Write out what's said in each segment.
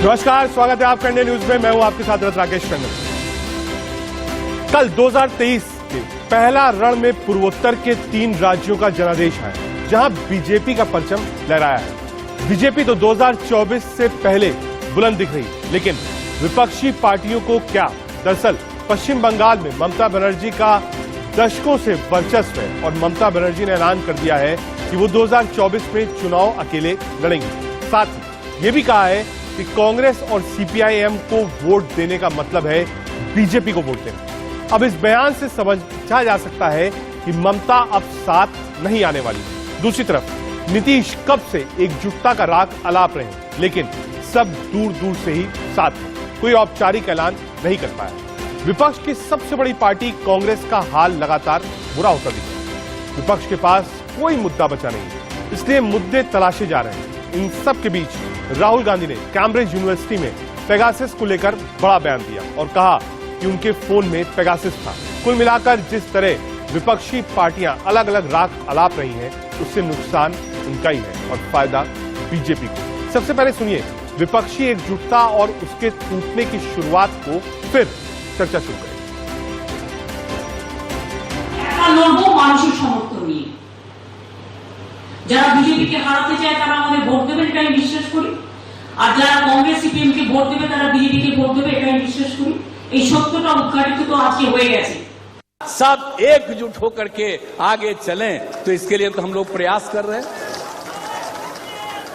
नमस्कार, स्वागत है आपका इंडिया न्यूज में। मैं हूं आपके साथ राकेश टंडन। कल 2023 के पहला रण में पूर्वोत्तर के 3 राज्यों का जनादेश है, जहां बीजेपी का परचम लहराया है। बीजेपी तो 2024 से पहले बुलंद दिख रही, लेकिन विपक्षी पार्टियों को क्या? दरअसल पश्चिम बंगाल में ममता बनर्जी का दशकों से वर्चस्व है और ममता बनर्जी ने ऐलान कर दिया है कि वो 2024 में चुनाव अकेले लड़ेंगी। साथ ही ये भी कहा है कि कांग्रेस और सीपीआईएम को वोट देने का मतलब है बीजेपी को वोट देना। अब इस बयान से समझा जा सकता है कि ममता अब साथ नहीं आने वाली। दूसरी तरफ नीतीश कब से एकजुटता का राग अलाप रहे हैं, लेकिन सब दूर दूर से ही साथ हैं, कोई औपचारिक ऐलान नहीं कर पाया। विपक्ष की सबसे बड़ी पार्टी कांग्रेस का हाल लगातार बुरा होता दिख रहा है। विपक्ष के पास कोई मुद्दा बचा नहीं है, इसलिए मुद्दे तलाशे जा रहे हैं। इन सब के बीच राहुल गांधी ने कैम्ब्रिज यूनिवर्सिटी में पेगासस को लेकर बड़ा बयान दिया और कहा कि उनके फोन में पेगासस था। कुल मिलाकर जिस तरह विपक्षी पार्टियां अलग अलग राग अलाप रही हैं, उससे नुकसान उनका ही है और फायदा बीजेपी को। सबसे पहले सुनिए विपक्षी एकजुटता और उसके टूटने की शुरुआत को, फिर चर्चा शुरू करें। যারা বিজেপিকে হারাতে চায় তারা আমাদের ভোট দেবে, এটা আমি বিশ্বাস করি। আর যারা কংগ্রেস সিপিএম কে ভোট দেবে তারা বিজেপিকে ভোট দেবে, এটা আমি বিশ্বাস করি। এই সত্যটা উদ্ঘাটিত তো আজকে হয়ে গেছে। सब एकजुट होकर के आगे चलें, तो इसके लिए तो हम लोग प्रयास कर रहे हैं।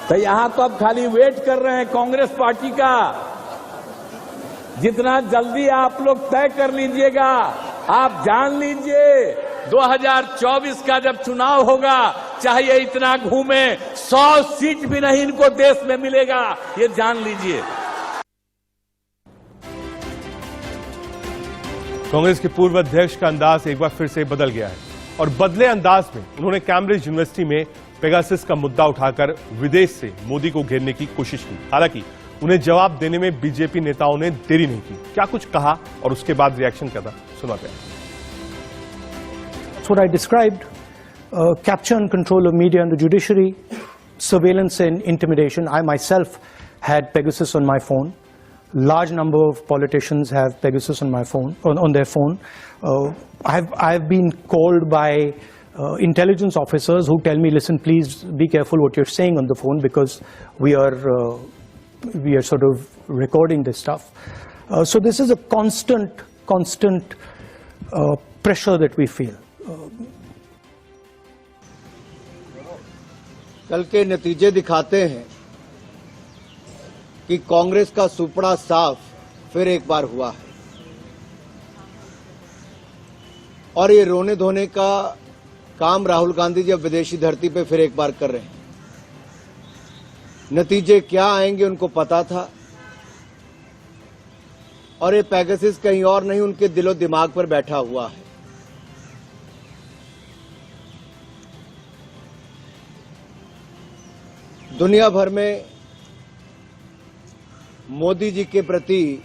तो यहां तो अब खाली वेट कर रहे हैं कांग्रेस पार्टी का। जितना जल्दी आप लोग तय कर लीजिएगा, आप जान लीजिए 2024 का जब चुनाव होगा, चाहे इतना घूमे 100 सीट भी नहीं इनको देश में मिलेगा, ये जान लीजिए। कांग्रेस के पूर्व अध्यक्ष का अंदाज एक बार फिर से बदल गया है और बदले अंदाज में उन्होंने कैम्ब्रिज यूनिवर्सिटी में पेगासस का मुद्दा उठाकर विदेश से मोदी को घेरने की कोशिश की। हालांकि उन्हें जवाब देने में बीजेपी नेताओं ने देरी नहीं की। क्या कुछ कहा और उसके बाद रिएक्शन क्या था, सुनाते हैं। That's what I described: capture and control of media and the judiciary, surveillance and intimidation. I myself had Pegasus on my phone. Large number of politicians have Pegasus on my phone, on their phone. I've been called by intelligence officers who tell me, "Listen, please be careful what you're saying on the phone because we are sort of recording this stuff." So this is a constant pressure that we feel. कल के नतीजे दिखाते हैं कि कांग्रेस का सुपड़ा साफ फिर एक बार हुआ है और ये रोने धोने का काम राहुल गांधी जी अब विदेशी धरती पे फिर एक बार कर रहे हैं। नतीजे क्या आएंगे उनको पता था और ये पेगासस कहीं और नहीं, उनके दिलो दिमाग पर बैठा हुआ है। दुनिया भर में मोदी जी के प्रति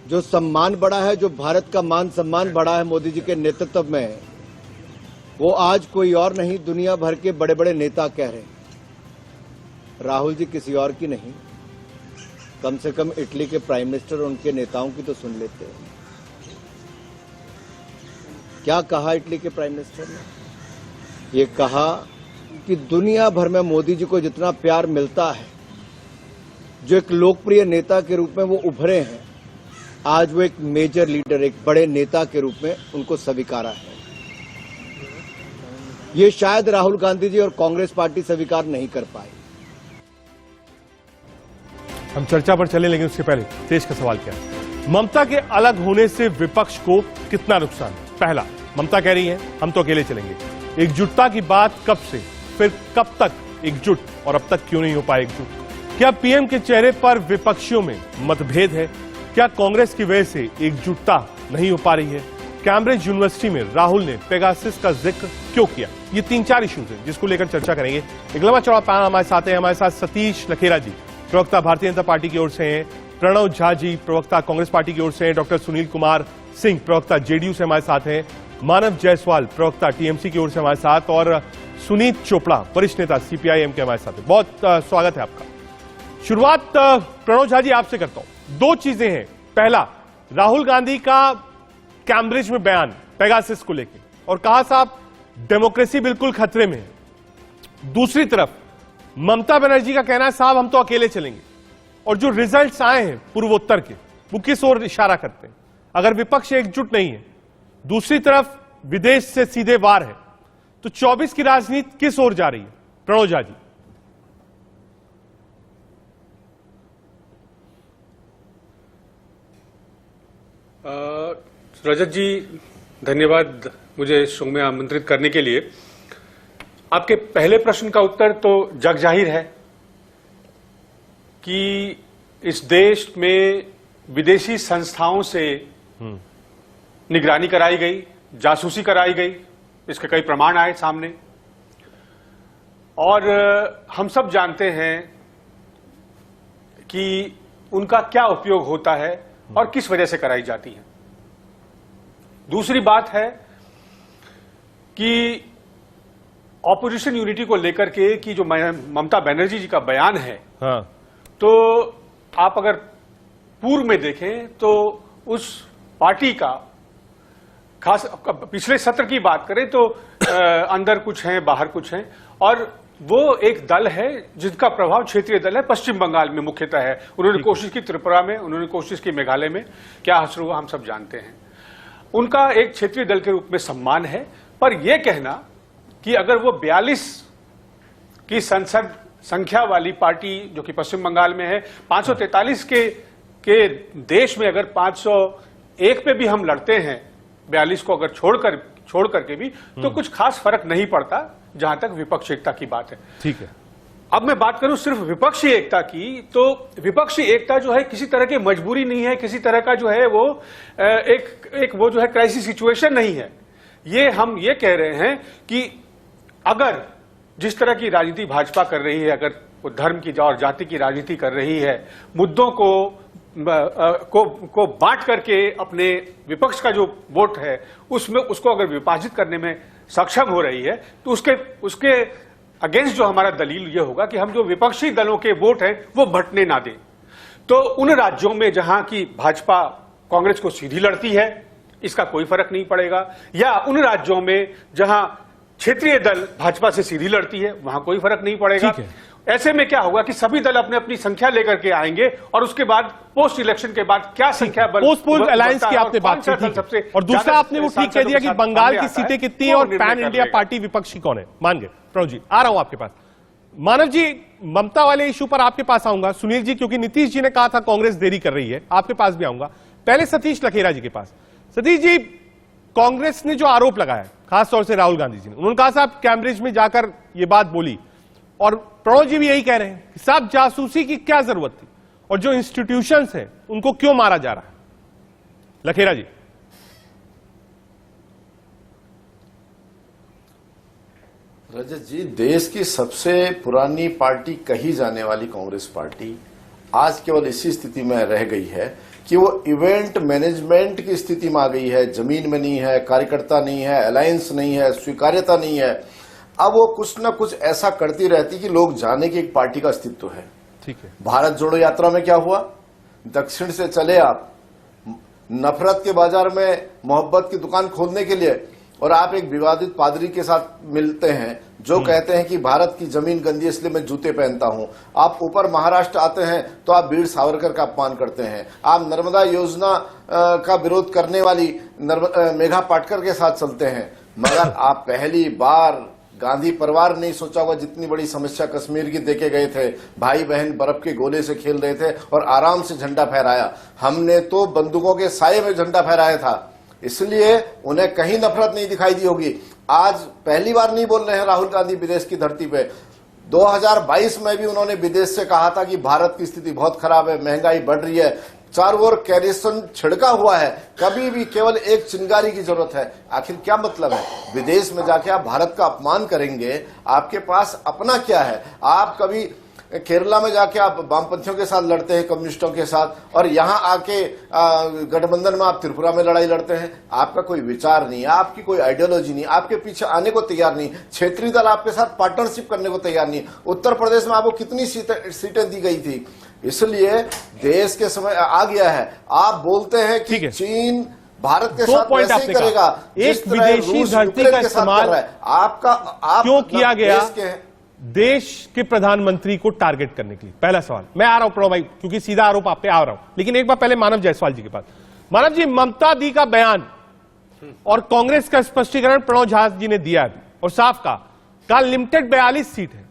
जो सम्मान बढ़ा है, जो भारत का मान सम्मान बढ़ा है मोदी जी के नेतृत्व में, वो आज कोई और नहीं, दुनिया भर के बड़े बड़े नेता कह रहे हैं। राहुल जी किसी और की नहीं, कम से कम इटली के प्राइम मिनिस्टर और उनके नेताओं की तो सुन लेते हैं। क्या कहा इटली के प्राइम मिनिस्टर ने? ये कहा कि दुनिया भर में मोदी जी को जितना प्यार मिलता है, जो एक लोकप्रिय नेता के रूप में वो उभरे हैं, आज वो एक मेजर लीडर, एक बड़े नेता के रूप में उनको स्वीकारा है। ये शायद राहुल गांधी जी और कांग्रेस पार्टी स्वीकार नहीं कर पाई। हम चर्चा पर चले, लेकिन उससे पहले देश का सवाल क्या है? ममता के अलग होने से विपक्ष को कितना नुकसान? पहला, ममता कह रही है हम तो अकेले चलेंगे। एकजुटता की बात कब से, फिर कब तक एकजुट और अब तक क्यों नहीं हो पाए एकजुट? क्या पीएम के चेहरे पर विपक्षियों में मतभेद है? क्या कांग्रेस की वजह से एकजुटता नहीं हो पा रही है? कैम्ब्रिज यूनिवर्सिटी में राहुल ने पेगासस का जिक्र क्यों किया? ये 3-4 इश्यूज हैं जिसको लेकर चर्चा करेंगे। एक लंबा चौड़ा पैनल हमारे साथ है। हमारे साथ सतीश लखेरा जी, प्रवक्ता भारतीय जनता पार्टी की ओर से हैं, प्रणव झा जी, प्रवक्ता कांग्रेस पार्टी की ओर से हैं, डॉक्टर सुनील कुमार सिंह, प्रवक्ता जेडीयू से हमारे साथ हैं, मानव जायसवाल, प्रवक्ता टीएमसी की ओर से हमारे साथ, और सुनीत चोपड़ा, वरिष्ठ नेता सीपीआईएम के हमारे साथ। बहुत स्वागत है आपका। शुरुआत प्रणव झा जी आपसे करता हूं। दो चीजें हैं, पहला राहुल गांधी का कैम्ब्रिज में बयान पेगासस को लेकर, और कहा साहब डेमोक्रेसी बिल्कुल खतरे में है। दूसरी तरफ ममता बनर्जी का कहना है साहब हम तो अकेले चलेंगे। और जो रिजल्ट्स आए हैं पूर्वोत्तर के, वो किस ओर इशारा करते हैं? अगर विपक्ष एकजुट नहीं है, दूसरी तरफ विदेश से सीधे वार है, तो 24 की राजनीति किस ओर जा रही है? प्रणव झा जी। रजत जी, धन्यवाद मुझे शो में आमंत्रित करने के लिए। आपके पहले प्रश्न का उत्तर तो जग जाहिर है कि इस देश में विदेशी संस्थाओं से निगरानी कराई गई, जासूसी कराई गई, इसके कई प्रमाण आए सामने। और हम सब जानते हैं कि उनका क्या उपयोग होता है और किस वजह से कराई जाती है। दूसरी बात है कि ऑपोजिशन यूनिटी को लेकर के कि जो ममता बनर्जी जी का बयान है, हाँ। तो आप अगर पूर्व में देखें तो उस पार्टी का खास पिछले सत्र की बात करें तो अंदर कुछ हैं, बाहर कुछ हैं, और वो एक दल है जिसका प्रभाव क्षेत्रीय दल है, पश्चिम बंगाल में मुख्यतः है। उन्होंने कोशिश की त्रिपुरा में, उन्होंने कोशिश की मेघालय में, क्या हासिल हुआ हम सब जानते हैं। उनका एक क्षेत्रीय दल के रूप में सम्मान है। पर यह कहना कि अगर वो 42 की संसद संख्या वाली पार्टी जो कि पश्चिम बंगाल में है, 543 के देश में अगर 501 पे भी हम लड़ते हैं, 42 को अगर छोड़ करके भी, तो कुछ खास फर्क नहीं पड़ता जहां तक विपक्ष एकता की बात है। ठीक है। अब मैं बात करूं सिर्फ विपक्षी एकता की, तो विपक्षी एकता जो है किसी तरह की मजबूरी नहीं है, किसी तरह का जो है वो एक वो जो है क्राइसिस सिचुएशन नहीं है। ये हम ये कह रहे हैं कि अगर जिस तरह की राजनीति भाजपा कर रही है, अगर वो धर्म की और जाति की राजनीति कर रही है, मुद्दों को बांट करके अपने विपक्ष का जो वोट है उसमें उसको अगर विभाजित करने में सक्षम हो रही है, तो उसके अगेंस्ट जो हमारा दलील ये होगा कि हम जो विपक्षी दलों के वोट हैं वो बंटने ना दें। तो उन राज्यों में जहां की भाजपा कांग्रेस को सीधी लड़ती है, इसका कोई फर्क नहीं पड़ेगा, या उन राज्यों में जहां क्षेत्रीय दल भाजपा से सीधी लड़ती है, वहां कोई फर्क नहीं पड़ेगा। ऐसे में क्या होगा कि सभी दल अपने अपनी संख्या लेकर के आएंगे, और उसके बाद पोस्ट इलेक्शन के बाद क्या संख्या पोस्ट अलायंस की आपने बात की, और दूसरा आपने वो ठीक कह दिया कि बंगाल की सीटें कितनी है और पैन इंडिया पार्टी विपक्षी कौन है। मान गए प्रणव जी, आ रहा हूं आपके पास। मानव जी, ममता वाले इशू पर आपके पास आऊंगा। सुनील जी, क्योंकि नीतीश जी ने कहा था कांग्रेस देरी कर रही है, आपके पास भी आऊंगा। पहले सतीश लखेरा जी के पास। सतीश जी, कांग्रेस ने जो आरोप लगाया खासतौर से राहुल गांधी जी ने, उन्होंने कहा साहब कैम्ब्रिज में जाकर ये बात बोली, और प्रणव जी भी यही कह रहे हैं कि साहब जासूसी की क्या जरूरत थी, और जो इंस्टीट्यूशंस हैं उनको क्यों मारा जा रहा है? लखेरा जी। रजत जी, देश की सबसे पुरानी पार्टी कही जाने वाली कांग्रेस पार्टी आज केवल इसी स्थिति में रह गई है कि वो इवेंट मैनेजमेंट की स्थिति में आ गई है। जमीन में नहीं है, कार्यकर्ता नहीं है, अलायंस नहीं है, स्वीकार्यता नहीं है। अब वो कुछ न कुछ ऐसा करती रहती कि लोग जाने की एक पार्टी का अस्तित्व है। ठीक है। भारत जोड़ो यात्रा में क्या हुआ? दक्षिण से चले आप नफरत के बाजार में मोहब्बत की दुकान खोलने के लिए, और आप एक विवादित पादरी के साथ मिलते हैं जो कहते हैं कि भारत की जमीन गंदी इसलिए मैं जूते पहनता हूं। आप ऊपर महाराष्ट्र आते हैं तो आप वीर सावरकर का अपमान करते हैं। आप नर्मदा योजना का विरोध करने वाली मेघा पाटकर के साथ चलते हैं। मगर आप पहली बार गांधी परिवार नहीं सोचा होगा जितनी बड़ी समस्या कश्मीर की देके गए थे। भाई बहन बर्फ के गोले से खेल रहे थे और आराम से झंडा फहराया। हमने तो बंदूकों के साये में झंडा फहराया था, इसलिए उन्हें कहीं नफरत नहीं दिखाई दी होगी। आज पहली बार नहीं बोल रहे हैं राहुल गांधी विदेश की धरती पे। 2022 में भी उन्होंने विदेश से कहा था कि भारत की स्थिति बहुत खराब है, महंगाई बढ़ रही है, चारों ओर कैरिसन छिड़का हुआ है, कभी भी केवल एक चिंगारी की जरूरत है। आखिर क्या मतलब है? विदेश में जाके आप भारत का अपमान करेंगे, आपके पास अपना क्या है? आप कभी केरला में जाके आप वामपंथियों के साथ लड़ते हैं, कम्युनिस्टों के साथ, और यहां आके गठबंधन में आप त्रिपुरा में लड़ाई लड़ते हैं। आपका कोई विचार नहीं है, आपकी कोई आइडियोलॉजी नहीं, आपके पीछे आने को तैयार नहीं, क्षेत्रीय दल आपके साथ पार्टनरशिप करने को तैयार नहीं। उत्तर प्रदेश में आपको कितनी सीटें दी गई थी? इसलिए देश के समय आ गया है। आप बोलते हैं कि चीन भारत के साथ वैसे ही करेगा, एक विदेशी धरती का इस्तेमाल क्यों किया गया देश के प्रधानमंत्री को टारगेट करने के लिए? पहला सवाल। मैं आ रहा हूं प्रणव भाई, क्योंकि सीधा आरोप आप पे आ रहा हूं, लेकिन एक बार पहले मानव जायसवाल जी के पास। मानव जी, ममता दी का बयान और कांग्रेस का स्पष्टीकरण प्रणव झा जी ने दिया है और साफ कहा लिमिटेड 42 सीट है,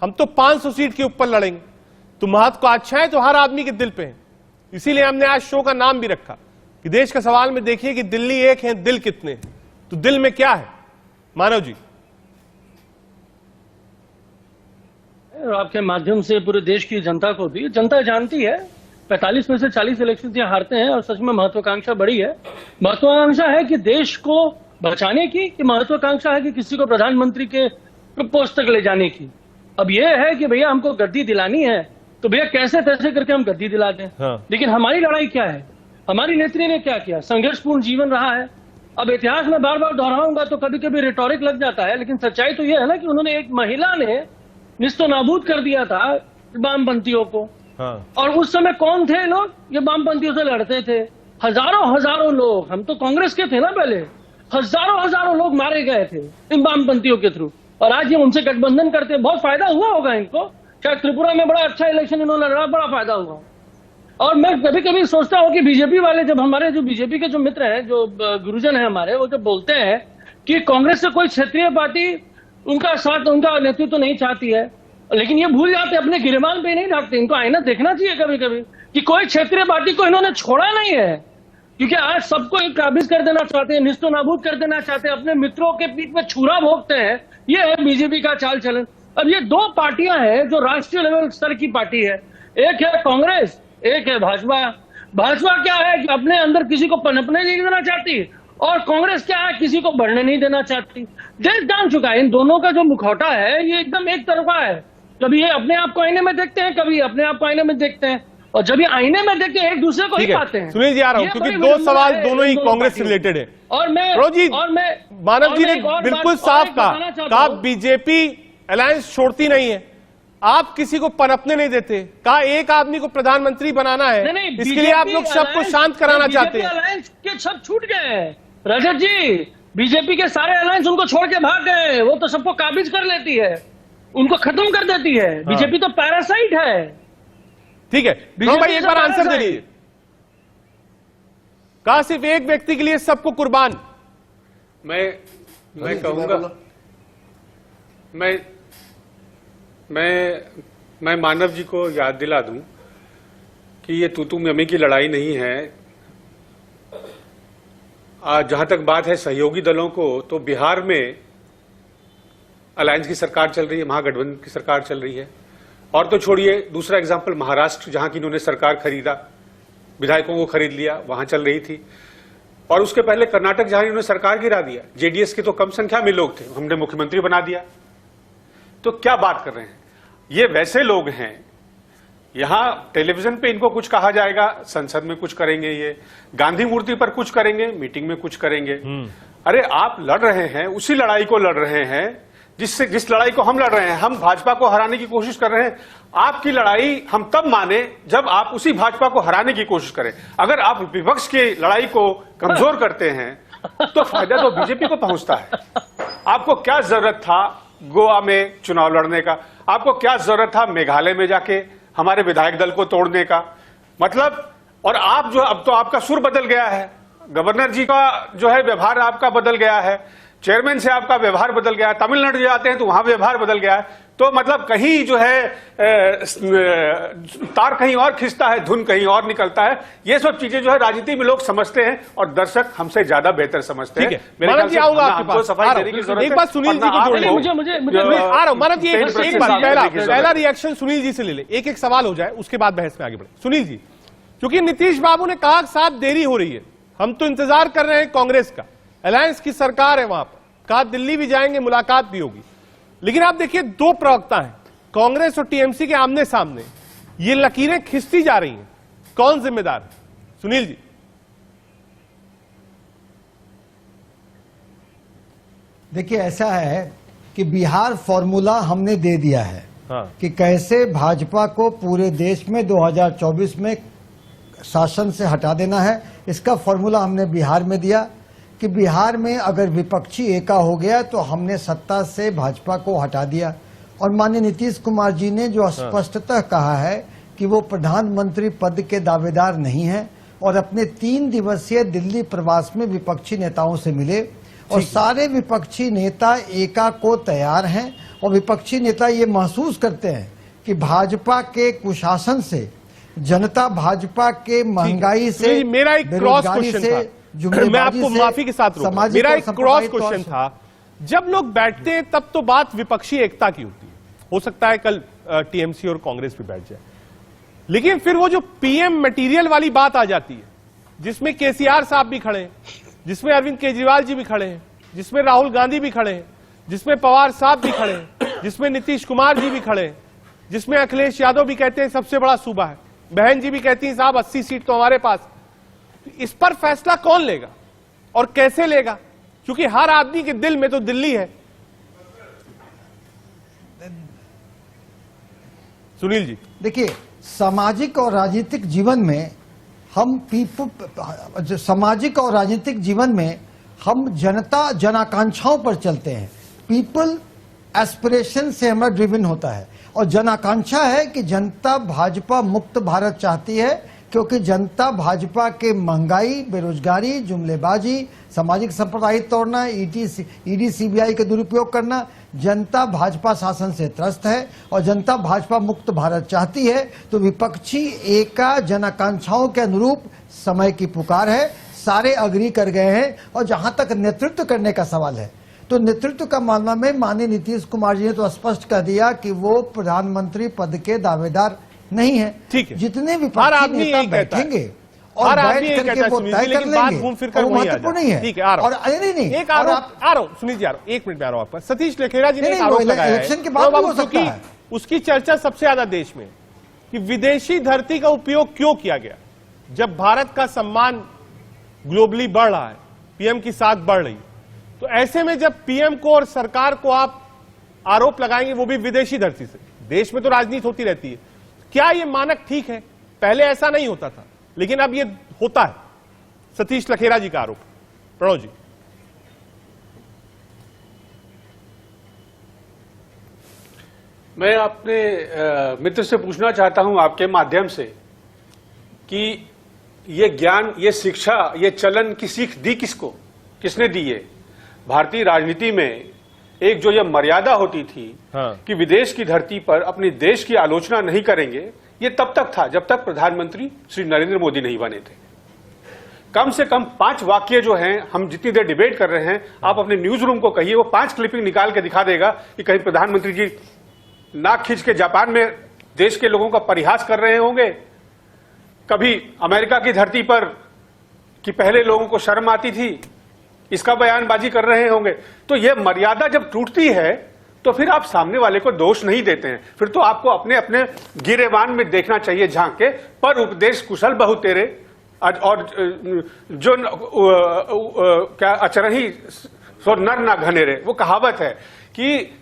हम तो 500 सीट के ऊपर लड़ेंगे। तो महत्वाकांक्षाएं तो हर आदमी के दिल पे हैं, इसीलिए हमने आज शो का नाम भी रखा कि देश का सवाल में देखिए कि दिल्ली एक है, दिल कितने हैं। तो दिल में क्या है मानव जी? आपके माध्यम से पूरे देश की जनता को भी, जनता जानती है 45 में से 40 इलेक्शन यहाँ हारते हैं और सच में महत्वाकांक्षा बड़ी है। महत्वाकांक्षा है कि देश को बचाने की, कि महत्वाकांक्षा है कि किसी को प्रधानमंत्री के पोस्ट तक ले जाने की? अब यह है कि भैया हमको गद्दी दिलानी है तो भैया कैसे तैसे करके हम गद्दी दिला दें। लेकिन हमारी लड़ाई क्या है? हमारी नेत्री ने क्या किया? संघर्षपूर्ण जीवन रहा है। अब इतिहास में बार बार दोहराऊंगा तो कभी कभी रिटोरिक लग जाता है, लेकिन सच्चाई तो यह है ना कि उन्होंने, एक महिला ने निस्तो नाबूद कर दिया था वामपंथियों को। और उस समय कौन थे लोग? ये वामपंथियों से लड़ते थे। हजारों लोग, हम तो कांग्रेस के थे ना पहले, हजारों लोग मारे गए थे इन वामपंथियों के थ्रू। और आज ये उनसे गठबंधन करते, बहुत फायदा हुआ होगा इनको। शायद त्रिपुरा में बड़ा अच्छा इलेक्शन इन्होंने लड़ा, बड़ा फायदा हुआ। और मैं कभी कभी सोचता हूँ कि बीजेपी वाले, जब हमारे जो बीजेपी के जो मित्र हैं, जो गुरुजन हैं हमारे, वो जब बोलते हैं कि कांग्रेस से कोई क्षेत्रीय पार्टी उनका साथ, उनका नेतृत्व नहीं चाहती है, लेकिन ये भूल जाते अपने गिरबान पे नहीं ढाकते। इनको आईना देखना चाहिए कभी कभी कि कोई क्षेत्रीय पार्टी को इन्होंने छोड़ा नहीं है, क्योंकि आज सबको काबिज कर देना चाहते हैं, निस्तो नाबूद कर देना चाहते हैं, अपने मित्रों के पीठ में छुरा भोगते हैं। ये है बीजेपी का चाल चलन। अब ये दो पार्टियां हैं जो राष्ट्रीय लेवल स्तर की पार्टी है, एक है कांग्रेस, एक है भाजपा। भाजपा क्या है कि अपने अंदर किसी को पनपने नहीं देना चाहती, और कांग्रेस क्या है, किसी को बढ़ने नहीं देना चाहती। देश जान चुका है इन दोनों का जो मुखौटा है ये एकदम एक तरफा है। कभी ये अपने आप को आईने में देखते हैं, कभी अपने आप को आईने में देखते हैं, और जब ये आईने में देखते हैं एक दूसरे को ही पाते हैं। सुनील जी आ रहा हूं, क्योंकि दो सवाल दोनों ही कांग्रेस से रिलेटेड है। और मैं मानव जी ने बिल्कुल साफ कहा बीजेपी अलायंस छोड़ती नहीं है, आप किसी को पनपने नहीं देते। कहा एक आदमी को प्रधानमंत्री बनाना है, इसके लिए आप लोग सबको शांत कराना चाहते हैं। अलायंस के सब छूट गए रजत जी, बीजेपी के सारे अलायंस उनको छोड़ के भाग गए। वो तो सबको काबिज कर लेती है, उनको खत्म कर देती है। बीजेपी तो पैरासाइट है। ठीक है भाई, एक बार आंसर दे दीजिए। कहा सिर्फ एक व्यक्ति के लिए सबको कुर्बान। मैं कहूंगा, मैं मानव जी को याद दिला दूं कि ये तू मम्मी की लड़ाई नहीं है। जहां तक बात है सहयोगी दलों को, तो बिहार में अलायंस की सरकार चल रही है, महागठबंधन की सरकार चल रही है। और तो छोड़िए, दूसरा एग्जाम्पल महाराष्ट्र, जहां की इन्होंने सरकार खरीदा, विधायकों को खरीद लिया, वहां चल रही थी। और उसके पहले कर्नाटक, जहां इन्होंने सरकार गिरा दिया, जेडीएस के तो कम संख्या में लोग थे, हमने मुख्यमंत्री बना दिया। तो क्या बात कर रहे हैं? ये वैसे लोग हैं, यहां टेलीविजन पे इनको कुछ कहा जाएगा, संसद में कुछ करेंगे, ये गांधी मूर्ति पर कुछ करेंगे, मीटिंग में कुछ करेंगे। अरे आप लड़ रहे हैं, उसी लड़ाई को लड़ रहे हैं जिस लड़ाई को हम लड़ रहे हैं। हम भाजपा को हराने की कोशिश कर रहे हैं। आपकी लड़ाई हम तब माने जब आप उसी भाजपा को हराने की कोशिश करें। अगर आप विपक्ष की लड़ाई को कमजोर करते हैं तो फायदा तो बीजेपी को पहुंचता है। आपको क्या जरूरत था गोवा में चुनाव लड़ने का? आपको क्या जरूरत था मेघालय में जाके हमारे विधायक दल को तोड़ने का? मतलब, और आप जो, अब तो आपका सुर बदल गया है, गवर्नर जी का जो है व्यवहार आपका बदल गया है, चेयरमैन से आपका व्यवहार बदल गया है, तमिलनाडु जाते हैं तो वहां व्यवहार बदल गया है। तो मतलब कहीं जो है तार कहीं और खिंचता है, धुन कहीं और निकलता है। ये सब चीजें जो है राजनीति में लोग समझते हैं और दर्शक हमसे ज्यादा बेहतर समझते हैं। मानव जी आऊंगा आपके पास, सफाई देने की जरूरत है। एक बात सुनील जी को जोड़ लो, आ रहा हूं मानव जी, एक बात, पहला रिएक्शन सुनील जी से ले ले, एक सवाल हो जाए, उसके बाद बहस में आगे बढ़े। सुनील जी, क्योंकि नीतीश बाबू ने कहा साथ देरी हो रही है, हम तो इंतजार कर रहे हैं कांग्रेस का, अलायंस की सरकार है वहां पर, कहा दिल्ली भी जाएंगे, मुलाकात भी होगी। लेकिन आप देखिए, दो प्रवक्ता हैं, कांग्रेस और टीएमसी के आमने सामने ये लकीरें खिंचती जा रही हैं, कौन जिम्मेदार? सुनील जी। देखिए, ऐसा है कि बिहार फॉर्मूला हमने दे दिया है कि कैसे भाजपा को पूरे देश में 2024 में शासन से हटा देना है। इसका फॉर्मूला हमने बिहार में दिया कि बिहार में अगर विपक्षी एका हो गया तो हमने सत्ता से भाजपा को हटा दिया। और माननीय नीतीश कुमार जी ने जो स्पष्टतः कहा है कि वो प्रधानमंत्री पद के दावेदार नहीं हैं और अपने 3 दिवसीय दिल्ली प्रवास में विपक्षी नेताओं से मिले और सारे विपक्षी नेता एका को तैयार हैं और विपक्षी नेता ये महसूस करते हैं कि भाजपा के कुशासन से, जनता भाजपा के महंगाई से, मेरा एक क्रॉस क्वेश्चन था, मैं आपको माफी के साथ रोकूंगा। मेरा एक क्रॉस क्वेश्चन था, जब लोग बैठते हैं तब तो बात विपक्षी एकता की होती है, हो सकता है कल टीएमसी और कांग्रेस भी बैठ जाए, लेकिन फिर वो जो पीएम मटेरियल वाली बात आ जाती है, जिसमें केसीआर साहब भी खड़े हैं, जिसमें अरविंद केजरीवाल जी भी खड़े हैं, जिसमें राहुल गांधी भी खड़े हैं, जिसमें पवार साहब भी खड़े हैं, जिसमें नीतीश कुमार जी भी खड़े हैं, जिसमें अखिलेश यादव भी कहते हैं सबसे बड़ा सूबा है, बहन जी भी कहती हैं साहब 80 सीट तो हमारे पास। इस पर फैसला कौन लेगा और कैसे लेगा? क्योंकि हर आदमी के दिल में तो दिल्ली है। सुनील जी। देखिए, सामाजिक और राजनीतिक जीवन में सामाजिक और राजनीतिक जीवन में हम जनता जनाकांक्षाओं पर चलते हैं। पीपल एस्पिरेशन से हमारा ड्रिवन होता है और जनाकांक्षा है कि जनता भाजपा मुक्त भारत चाहती है, क्योंकि जनता भाजपा के महंगाई, बेरोजगारी, जुमलेबाजी, सामाजिक संप्रदाय तोड़ना, ईडी सीबीआई के दुरुपयोग करना, जनता भाजपा शासन से त्रस्त है और जनता भाजपा मुक्त भारत चाहती है। तो विपक्षी एका जनाकांक्षाओं के अनुरूप समय की पुकार है, सारे अग्री कर गए हैं। और जहां तक नेतृत्व करने का सवाल है, तो नेतृत्व का मामला में माननीय नीतीश कुमार जी ने तो स्पष्ट कर दिया कि वो प्रधानमंत्री पद के दावेदार नहीं है। ठीक है, जितने विपक्षी नेता बैठेंगे और बैठ करके वो तय कर लेंगे, घूम फिर कर वो महत्वपूर्ण नहीं है। ठीक है, आ रहा हूं। नहीं, एक आ रहा हूं सुनील जी, आ रहा हूं, 1 मिनट में आ रहा हूं। आपका सतीश लखेरा जी ने एक आरोप लगाया है, इलेक्शन के बाद भी हो सकता है, उसकी चर्चा सबसे ज्यादा देश में कि विदेशी धरती का उपयोग क्यों किया गया, जब भारत का सम्मान ग्लोबली बढ़ रहा है, पीएम की साख बढ़ रही, तो ऐसे में जब पीएम को और सरकार को आप आरोप लगाएंगे, वो भी विदेशी धरती से, देश में तो राजनीति होती रहती है, क्या ये मानक ठीक है? पहले ऐसा नहीं होता था, लेकिन अब ये होता है। सतीश लखेरा जी का आरोप। प्रणव जी। मैं अपने मित्र से पूछना चाहता हूं आपके माध्यम से कि ये ज्ञान, ये शिक्षा, ये चलन की सीख दी किसको, किसने दी है? भारतीय राजनीति में एक जो ये मर्यादा होती थी कि विदेश की धरती पर अपने देश की आलोचना नहीं करेंगे, ये तब तक था जब तक प्रधानमंत्री श्री नरेंद्र मोदी नहीं बने थे। कम से कम 5 वाक्य जो हैं, हम जितनी देर डिबेट कर रहे हैं, आप अपने न्यूज रूम को कहिए, वो 5 क्लिपिंग निकाल के दिखा देगा कि कहीं प्रधानमंत्री जी नाक खींच के जापान में देश के लोगों का परिहास कर रहे होंगे, कभी अमेरिका की धरती पर कि पहले लोगों को शर्म आती थी, इसका बयानबाजी कर रहे होंगे। तो यह मर्यादा जब टूटती है तो फिर आप सामने वाले को दोष नहीं देते हैं, फिर तो आपको अपने अपने गिरेबान में देखना चाहिए झांक के। पर उपदेश कुशल बहु तेरे, और जो क्या अचरही सो नर ना घनेरे, वो कहावत है कि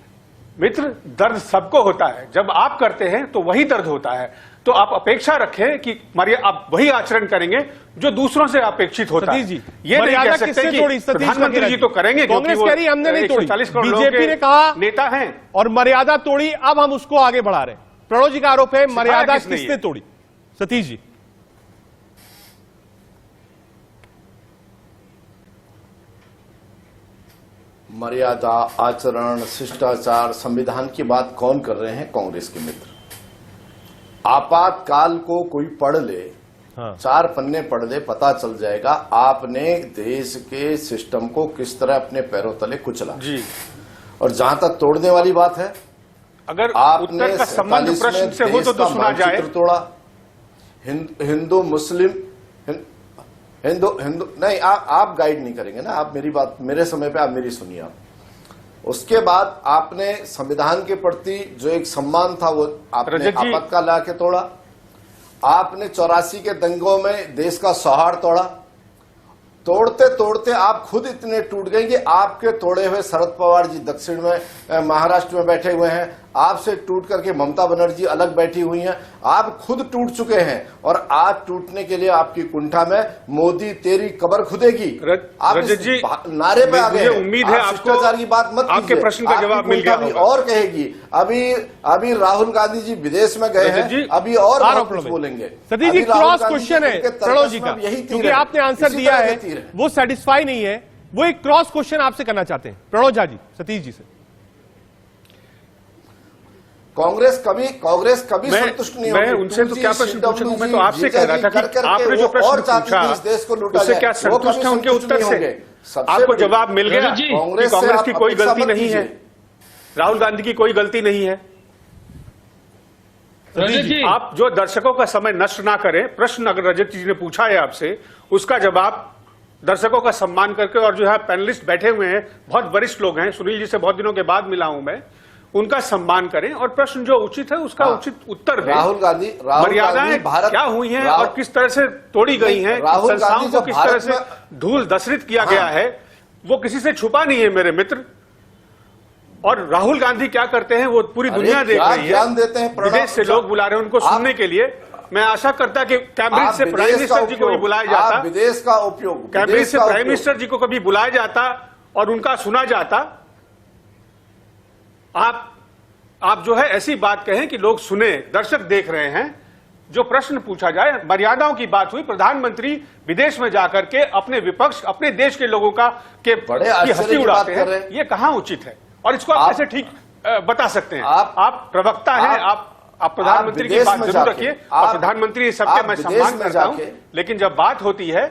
मित्र, दर्द सबको होता है, जब आप करते हैं तो वही दर्द होता है। तो आप अपेक्षा रखें कि आप वही आचरण करेंगे जो दूसरों से अपेक्षित होता है। जी, ये नहीं कह सकते कि प्रधानमंत्री जी तो करेंगे, कांग्रेस कह रही हमने नहीं तोड़ी, 140 करोड़ बीजेपी ने कहा नेता हैं और मर्यादा तोड़ी, अब हम उसको आगे बढ़ा रहे हैं। प्रणव जी का आरोप है मर्यादा किसने तोड़ी? सतीश जी। मर्यादा, आचरण, शिष्टाचार, संविधान की बात कौन कर रहे हैं? कांग्रेस के मित्र। आपातकाल को कोई पढ़ ले, 4 पन्ने पढ़ ले, पता चल जाएगा आपने देश के सिस्टम को किस तरह अपने पैरों तले कुचला जी। और जहां तक तोड़ने वाली बात है, अगर आपने उत्तर का संबंध प्रश्न से हो तो सुना जाए। तोड़ा, हिंदू मुस्लिम हिंदू नहीं, आप गाइड नहीं करेंगे ना, आप मेरी बात, मेरे समय पे आप मेरी सुनिए। आप उसके बाद आपने संविधान के प्रति जो एक सम्मान था वो आपने रजत जी। आपत्तिकाल ला के तोड़ा। आपने 84 के दंगों में देश का सौहार्द तोड़ा। तोड़ते तोड़ते आप खुद इतने टूट गए कि आपके तोड़े हुए शरद पवार जी दक्षिण में महाराष्ट्र में बैठे हुए हैं, आपसे टूट करके ममता बनर्जी अलग बैठी हुई हैं, आप खुद टूट चुके हैं और आज टूटने के लिए आपकी कुंठा में मोदी तेरी कबर खुदेगी आप रजत जी, नारे पे आ गए। मुझे उम्मीद है आप आपको शिष्टाचार की बात मत आपके कीजिए। प्रश्न का जवाब आपकी मिल गया कुंठा भी होगा। और कहेगी। अभी राहुल गांधी जी विदेश में गए रजत जी, हैं, अभी और बहुत आरोप कुछ में बोलेंगे। सतीश जी, अभी राहुल क्रॉस गांधी क्वेश्चन है उनके प्रणव जी तर्कस का, में यही तीर क्योंकि है। आपने आंसर इसी दिया तरह के है तीर है। वो सेटिस्फाई नहीं है, वो एक क्रॉस क्वेश्चन आपसे करना चाहते हैं प्रणव झा जी सतीश जी से। कांग्रेस कभी मैं संतुष्ट नहीं होगी। उनसे तो 2G, क्या प्रश्न पूछूं? मैं तो आपसे जीजा कह रहा जी था कर कि करके आपने जो वो प्रश्न और चाहती पूछा थी इस देश को लूटा उससे जाए। क्या वो संतुष्ट कभी है उनके संतुष्ट उत्तर नहीं से? होंगे। सबसे आपको बड़ी- जवाब मिल गया रजत जी, कि कांग्रेस से कांग्रेस आप की कोई अपेक्षा गलती मत नहीं है, कीजिए। राहुल गांधी की कोई गलती नहीं है। रजत जी, आप जो दर्शकों का समय नष्ट ना करें, प्रश्न अगर रजत जी ने पूछा है आपसे उसका जवाब दर्शकों का सम्मान करके, और जो है पैनलिस्ट बैठे हुए हैं बहुत वरिष्ठ लोग हैं, सुनील जी से बहुत दिनों के बाद मिला हूं मैं, उनका सम्मान करें और प्रश्न जो उचित है उसका उचित उत्तर दें। राहुल गांधी मर्यादाएं भारत क्या हुई हैं राहुल- और किस तरह से तोड़ी गई हैं, राहुल गांधी संस्थाओं को जब किस तरह भारत से में- धूल दसरित किया हाँ। गया है, वो किसी से छुपा नहीं है मेरे मित्र। और राहुल गांधी क्या करते हैं वो पूरी अरे दुनिया देख क्या रही है। ज्ञान देते हैं प्रणव? विदेश से लोग बुला रहे हैं उनको आप- सुनने के लिए। मैं आशा करता कि कैम्ब्रिज से प्राइम मिनिस्टर जी को भी बुलाया जाता, आप विदेश का उपयोग कैम्ब्रिज से प्राइम मिनिस्टर जी को कभी बुलाया जाता और उनका सुना जाता। आप जो है ऐसी बात कहें कि लोग सुने, दर्शक देख रहे हैं, जो प्रश्न पूछा जाए। मर्यादाओं की बात हुई, प्रधानमंत्री विदेश में जाकर के अपने विपक्ष, अपने देश के लोगों का के बड़े की आश्चर्य हंसी की उड़ाते बात कर रहे हैं। हैं। ये कहां उचित है और इसको आप कैसे ठीक बता सकते हैं? आप प्रवक्ता हैं, आप प्रधानमंत्री की बात जरूर रखिए और प्रधानमंत्री सबके मैं सम्मान करता हूं, लेकिन जब बात होती है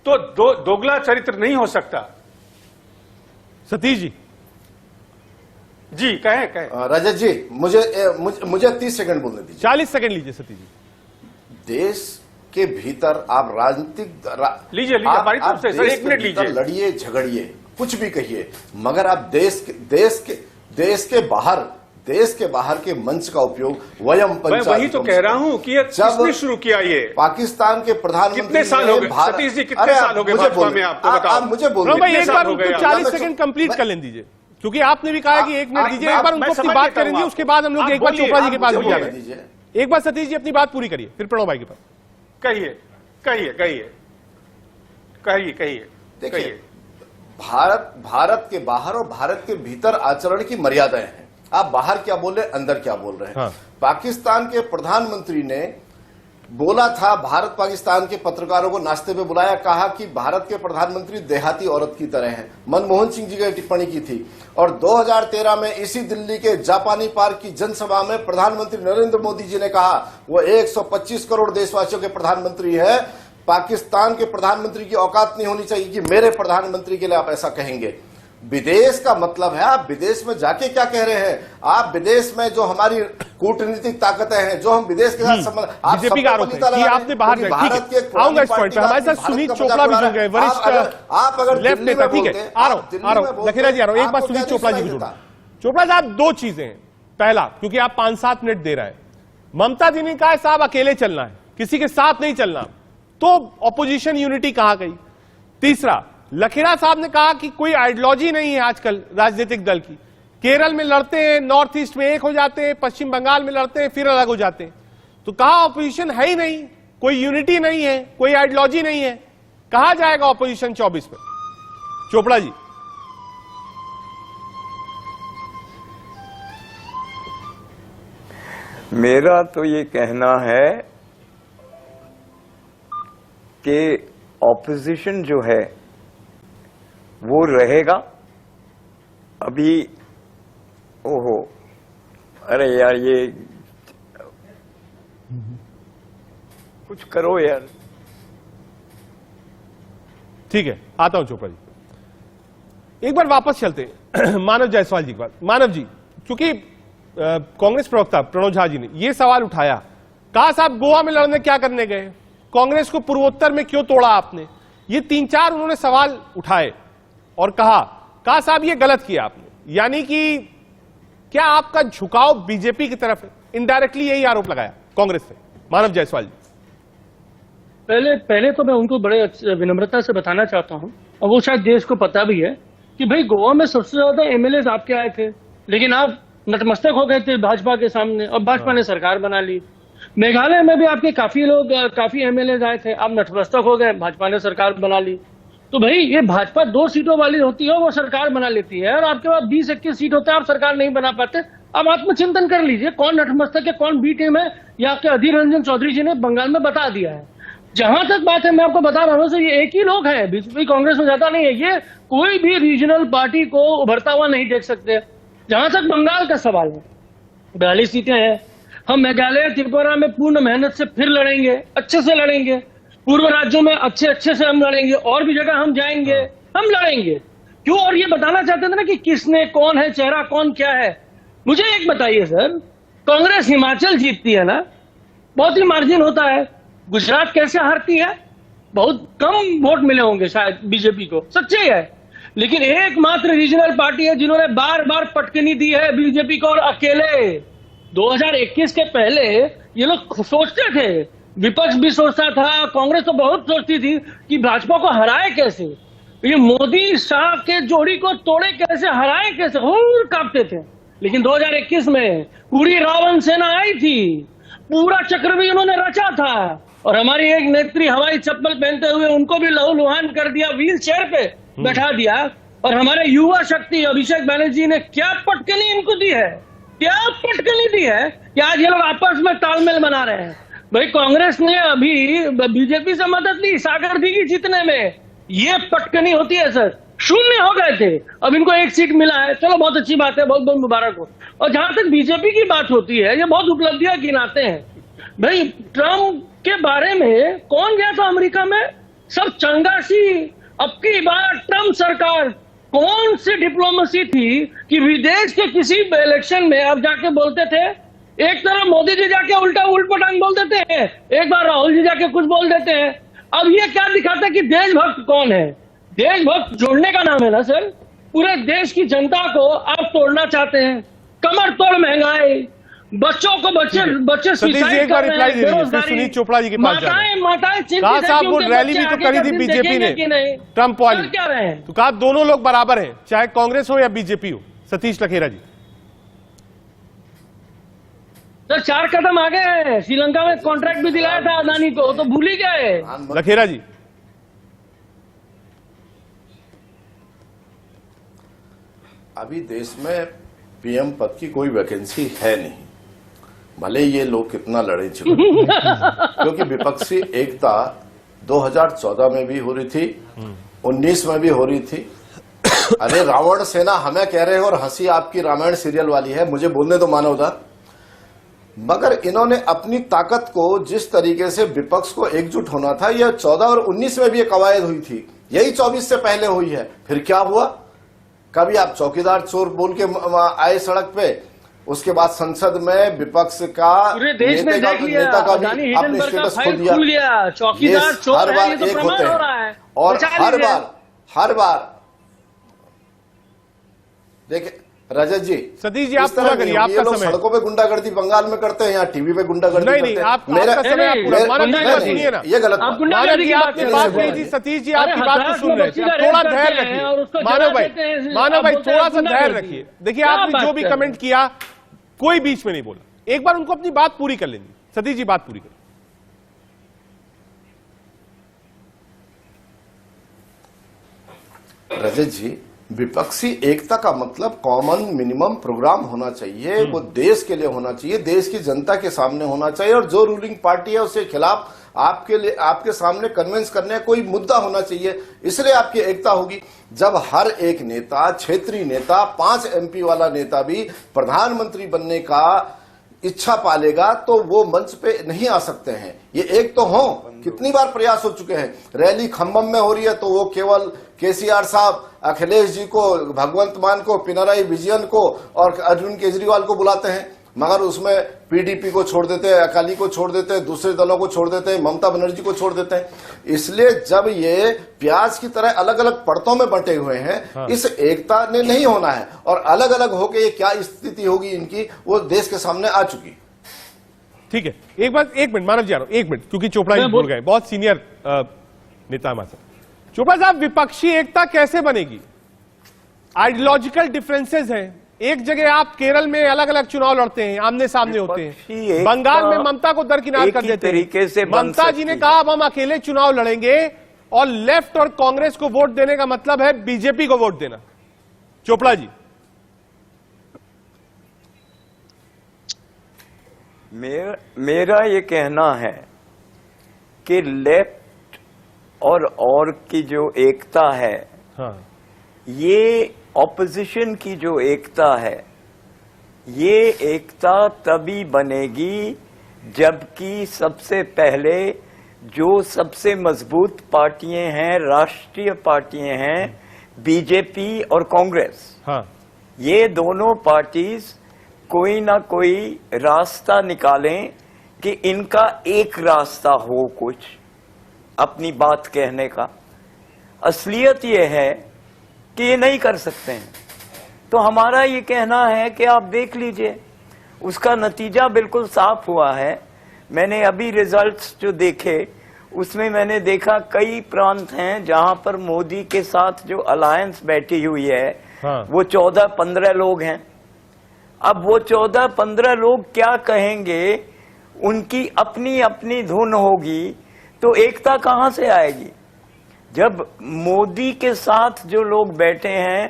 तो दोगला चरित्र नहीं हो सकता। सतीश जी जी कहें। रजत जी मुझे 30 सेकंड बोलने दीजिए। 40 सेकंड लीजिए सतीश जी। देश के भीतर आप राजनीतिक लीजिए हमारी तरफ से सर, एक मिनट लीजिए। लड़िए झगड़िए कुछ भी कहिए, मगर आप देश के बाहर के मंच का उपयोग वयम मैं पंचायत। वही तो कह रहा हूं कि ये किसने शुरू किया ये? पाकिस्तान के प्रधानमंत्री कितने साल हो गए सतीश जी, कितने साल हो गए भाजपा में? आपको बताओ। आप मुझे बोलिए। भाई एक बार हो उनको गए? 40 सेकंड कंप्लीट कर लेने दीजिए, क्योंकि आपने भी कहा कि एक मिनट दीजिए। एक बार उनको अपनी बात करें दीजिए, उसके बाद हम लोग एक बार चोपड़ा जी के पास भी जाएंगे। दीजिए। एक बार सतीश जी अपनी बात पूरी करिए, फिर प्रणव भाई के पास। देखिए, भारत के बाहर और भारत के भीतर आचरण की मर्यादाएं हैं। आप बाहर क्या बोल रहे हैं, अंदर क्या बोल रहे हैं। हाँ। पाकिस्तान के प्रधानमंत्री ने बोला था, भारत पाकिस्तान के पत्रकारों को नाश्ते पे बुलाया, कहा कि भारत के प्रधानमंत्री देहाती औरत की तरह हैं। मनमोहन सिंह जी ने टिप्पणी की थी। और 2013 में इसी दिल्ली के जापानी पार्क की जनसभा में प्रधानमंत्री नरेंद्र मोदी जी ने कहा, वो 125 करोड़ देशवासियों के प्रधानमंत्री है, पाकिस्तान के प्रधानमंत्री की औकात नहीं होनी चाहिए कि मेरे प्रधानमंत्री के लिए आप ऐसा कहेंगे। विदेश का मतलब है आप विदेश में जाके क्या कह रहे हैं। आप विदेश में जो हमारी कूटनीतिक ताकतें हैं, जो हम विदेश के साथ संबंध, आप बीजेपी का आरोप है कि आपने बाहर आऊंगा इस पॉइंट पे। हमारे साथ सुनील चोपड़ा भी जुड़ गए, वरिष्ठ आप अगर लेफ्ट नेता। ठीक है, आ रहा हूं लखेरा जी, आ रहा हूं। एक बार सुनील चोपड़ा जी को जोड़ा। चोपड़ा साहब, दो चीजें हैं। पहला, क्योंकि आप 5-7 मिनट दे रहे हैं, ममता जी ने कहा साहब अकेले चलना है, किसी के साथ नहीं चलना, तो ऑपोजिशन यूनिटी कहां गई। तीसरा, लखेरा साहब ने कहा कि कोई आइडियोलॉजी नहीं है आजकल राजनीतिक दल की। केरल में लड़ते हैं, नॉर्थ ईस्ट में एक हो जाते हैं, पश्चिम बंगाल में लड़ते हैं, फिर अलग हो जाते हैं। तो कहा ऑपोजिशन है ही नहीं, कोई यूनिटी नहीं है, कोई आइडियोलॉजी नहीं है, कहा जाएगा ऑपोजिशन 24 में। चोपड़ा जी। मेरा तो ये कहना है कि ऑपोजिशन जो है वो रहेगा। अभी ओहो, अरे यार ये कुछ करो यार। ठीक है, आता हूं चोपड़ा जी। एक बार वापस चलते हैं मानव जायसवाल जी के पास। मानव जी, क्योंकि कांग्रेस प्रवक्ता प्रणव झा जी ने यह सवाल उठाया, कहा साहब गोवा में लड़ने क्या करने गए, कांग्रेस को पूर्वोत्तर में क्यों तोड़ा आपने। ये 3-4 उन्होंने सवाल उठाए और कहा साहब ये गलत किया आपने, यानी कि क्या आपका झुकाव बीजेपी की तरफ है? इनडायरेक्टली यही आरोप लगाया कांग्रेस से मानव जायसवाल जी। पहले तो मैं उनको बड़े विनम्रता से बताना चाहता हूं, और वो शायद देश को पता भी है कि भाई गोवा में सबसे ज्यादा एमएलए आपके आए थे, लेकिन आप नतमस्तक हो गए थे भाजपा के सामने, और भाजपा ने सरकार बना ली। मेघालय में भी आपके काफी एमएलए आए थे, आप नतमस्तक हो गए, भाजपा ने सरकार बना ली। तो भाई ये भाजपा 2 सीटों वाली होती है, वो सरकार बना लेती है, और आपके पास 20-21 सीट होते हैं, आप सरकार नहीं बना पाते। अब आत्मचिंतन कर लीजिए, कौन नतमस्तक है, कौन बी टीम है, या आपके अधीर रंजन चौधरी जी ने बंगाल में बता दिया है। जहां तक बात है, मैं आपको बता रहा हूं, ये एक ही लोग हैं, बीजेपी कांग्रेस में जाता नहीं है, ये कोई भी रीजनल पार्टी को उभरता हुआ नहीं देख सकते। जहां तक बंगाल का सवाल है, 42 सीटें हैं, हम मेघालय त्रिपुरा में पूर्ण मेहनत से फिर लड़ेंगे, अच्छे से लड़ेंगे, पूर्व राज्यों में अच्छे से हम लड़ेंगे, और भी जगह हम जाएंगे, हम लड़ेंगे। क्यों? और ये बताना चाहते थे ना कि किसने, कौन है चेहरा, कौन क्या है। मुझे एक बताइए सर, कांग्रेस हिमाचल जीतती है ना, बहुत ही मार्जिन होता है, गुजरात कैसे हारती है? बहुत कम वोट मिले होंगे शायद बीजेपी को, सच्चे है। लेकिन एकमात्र रीजनल पार्टी है जिन्होंने बार बार पटकनी दी है बीजेपी को, और अकेले। 2021 के पहले ये लोग सोचते थे, विपक्ष भी सोचता था, कांग्रेस तो बहुत सोचती थी कि भाजपा को हराए कैसे, ये मोदी शाह के जोड़ी को तोड़े कैसे, हराए कैसे, और कांपते थे। लेकिन 2021 में पूरी रावण सेना आई थी, पूरा चक्रव्यूह उन्होंने रचा था, और हमारी एक नेत्री हवाई चप्पल पहनते हुए उनको भी लहूलुहान कर दिया, व्हील चेयर पे बैठा दिया। और हमारे युवा शक्ति अभिषेक बैनर्जी ने क्या पटकनी इनको दी है, क्या पटकनी दी है कि आज ये लोग आपस में तालमेल बना रहे हैं। भाई कांग्रेस ने अभी बीजेपी से मदद ली सागर दी की जीतने में, ये पटकनी होती है सर। 0 हो गए थे, अब इनको 1 सीट मिला है, चलो बहुत अच्छी बात है, बहुत बहुत मुबारक हो। और जहां तक बीजेपी की बात होती है, ये बहुत उपलब्धियां गिनाते हैं। भाई ट्रम्प के बारे में कौन गया था अमेरिका में, सब चंगासी। अब की बार ट्रम्प सरकार, कौन सी डिप्लोमेसी थी कि विदेश के किसी इलेक्शन में आप जाके बोलते थे, एक तरफ मोदी जी जाके उल्टा उल्टपटांग बोल देते हैं, एक बार राहुल जी जाके कुछ बोल देते हैं। अब ये क्या दिखाता है कि देशभक्त कौन है? देशभक्त जोड़ने का नाम है ना सर। पूरे देश की जनता को आप तोड़ना चाहते हैं, कमर तोड़ महंगाई, बच्चों को बच्चे सुसाइड कर रहे हैं, बेरोजगारी, सुनील चोपड़ा जी के पास माताएं कहा साहब वो रैली भी तो करी थी बीजेपी ने, ट्रम्प वाली, क्या रहे हैं? तो कहा दोनों लोग बराबर हैं, चाहे कांग्रेस हो या बीजेपी हो। सतीश लखेरा जी, सर 4 कदम आगे हैं, श्रीलंका में कॉन्ट्रैक्ट भी दिलाया था अदानी को, तो भूल ही गए। लखेरा जी, अभी देश में पीएम पद की कोई वैकेंसी है नहीं, भले ये लोग कितना लड़े चुके क्योंकि विपक्षी एकता 2014 में भी हो रही थी, 19 में भी हो रही थी। अरे रावण सेना हमें कह रहे हो और हंसी आपकी रामायण सीरियल वाली है, मुझे बोलने दो मानवदा। मगर इन्होंने अपनी ताकत को जिस तरीके से विपक्ष को एकजुट होना था, यह 14 और 19 में भी एक कवायद हुई थी, यही 24 से पहले हुई है। फिर क्या हुआ? कभी आप चौकीदार चोर बोल के आए सड़क पे, उसके बाद संसद में विपक्ष का नेता का भी आपने स्टेटस खो दिया। चौकीदार चोर हर बार एक होते हैं, और हर बार देखिए रजत जी, सतीश जी आप पूरा करिए, आपका समय। सड़कों पे गुंडागर्दी बंगाल में करते हैं, यहाँ टीवी पे गुंडागर्दी करते हैं। आपका समय आप पूरा सुनिए ना, ये गलत आपने बात कही थी। सतीश जी आपकी बात को सुन रहे थे, थोड़ा धैर्य रखिए। मानव भाई थोड़ा सा धैर्य रखिए। देखिए आपने जो भी कमेंट किया, कोई बीच में नहीं बोला, एक बार उनको अपनी बात पूरी कर लेंगे। सतीश जी बात पूरी करें। रजत जी, विपक्षी एकता का मतलब कॉमन मिनिमम प्रोग्राम होना चाहिए, वो देश के लिए होना चाहिए, देश की जनता के सामने होना चाहिए, और जो रूलिंग पार्टी है उसके खिलाफ आपके सामने कन्विंस करने का कोई मुद्दा होना चाहिए। इसलिए आपकी एकता होगी। जब हर एक नेता, क्षेत्रीय नेता, 5 MP वाला नेता भी प्रधानमंत्री बनने का इच्छा पालेगा तो वो मंच पे नहीं आ सकते हैं। ये एक तो हो, कितनी बार प्रयास हो चुके हैं। रैली खम्बम में हो रही है तो वो केवल केसीआर साहब, अखिलेश जी को, भगवंत मान को, पिनराई विजयन को और अरविंद केजरीवाल को बुलाते हैं। मगर उसमें पीडीपी को छोड़ देते हैं, अकाली को छोड़ देते हैं, दूसरे दलों को छोड़ देते हैं, ममता बनर्जी को छोड़ देते हैं। इसलिए जब ये प्याज की तरह अलग अलग परतों में बंटे हुए हैं, इस एकता ने नहीं होना है, और अलग अलग होकर ये क्या स्थिति होगी इनकी, वो देश के सामने आ चुकी। ठीक है, एक मिनट मानव जी आ रहा हूं, एक मिनट, क्योंकि चोपड़ा जी बोल गए, बहुत सीनियर नेता हमारे साथ। चोपड़ा साहब, विपक्षी एकता कैसे बनेगी? आइडियोलॉजिकल डिफरेंसेस हैं। एक जगह आप केरल में अलग अलग चुनाव लड़ते हैं, आमने सामने होते हैं, बंगाल में ममता को दरकिनार कर देते हैं। ममता जी ने कहा अब हम अकेले चुनाव लड़ेंगे, और लेफ्ट और कांग्रेस को वोट देने का मतलब है बीजेपी को वोट देना। चोपड़ा जी, मेरा ये कहना है कि लेफ्ट और की जो एकता है, हाँ, ये ऑपोजिशन की जो एकता है, ये एकता तभी बनेगी जबकि सबसे पहले जो सबसे मजबूत पार्टियां हैं, राष्ट्रीय पार्टियां हैं, बीजेपी और कांग्रेस, हाँ, ये दोनों पार्टीज कोई ना कोई रास्ता निकालें कि इनका एक रास्ता हो कुछ अपनी बात कहने का। असलियत ये है कि ये नहीं कर सकते हैं, तो हमारा ये कहना है कि आप देख लीजिए, उसका नतीजा बिल्कुल साफ हुआ है। मैंने अभी रिजल्ट्स जो देखे, उसमें मैंने देखा कई प्रांत हैं जहां पर मोदी के साथ जो अलायंस बैठी हुई है, हाँ, वो 14-15 लोग हैं। अब वो 14-15 लोग क्या कहेंगे, उनकी अपनी अपनी धुन होगी, तो एकता कहां से आएगी? जब मोदी के साथ जो लोग बैठे हैं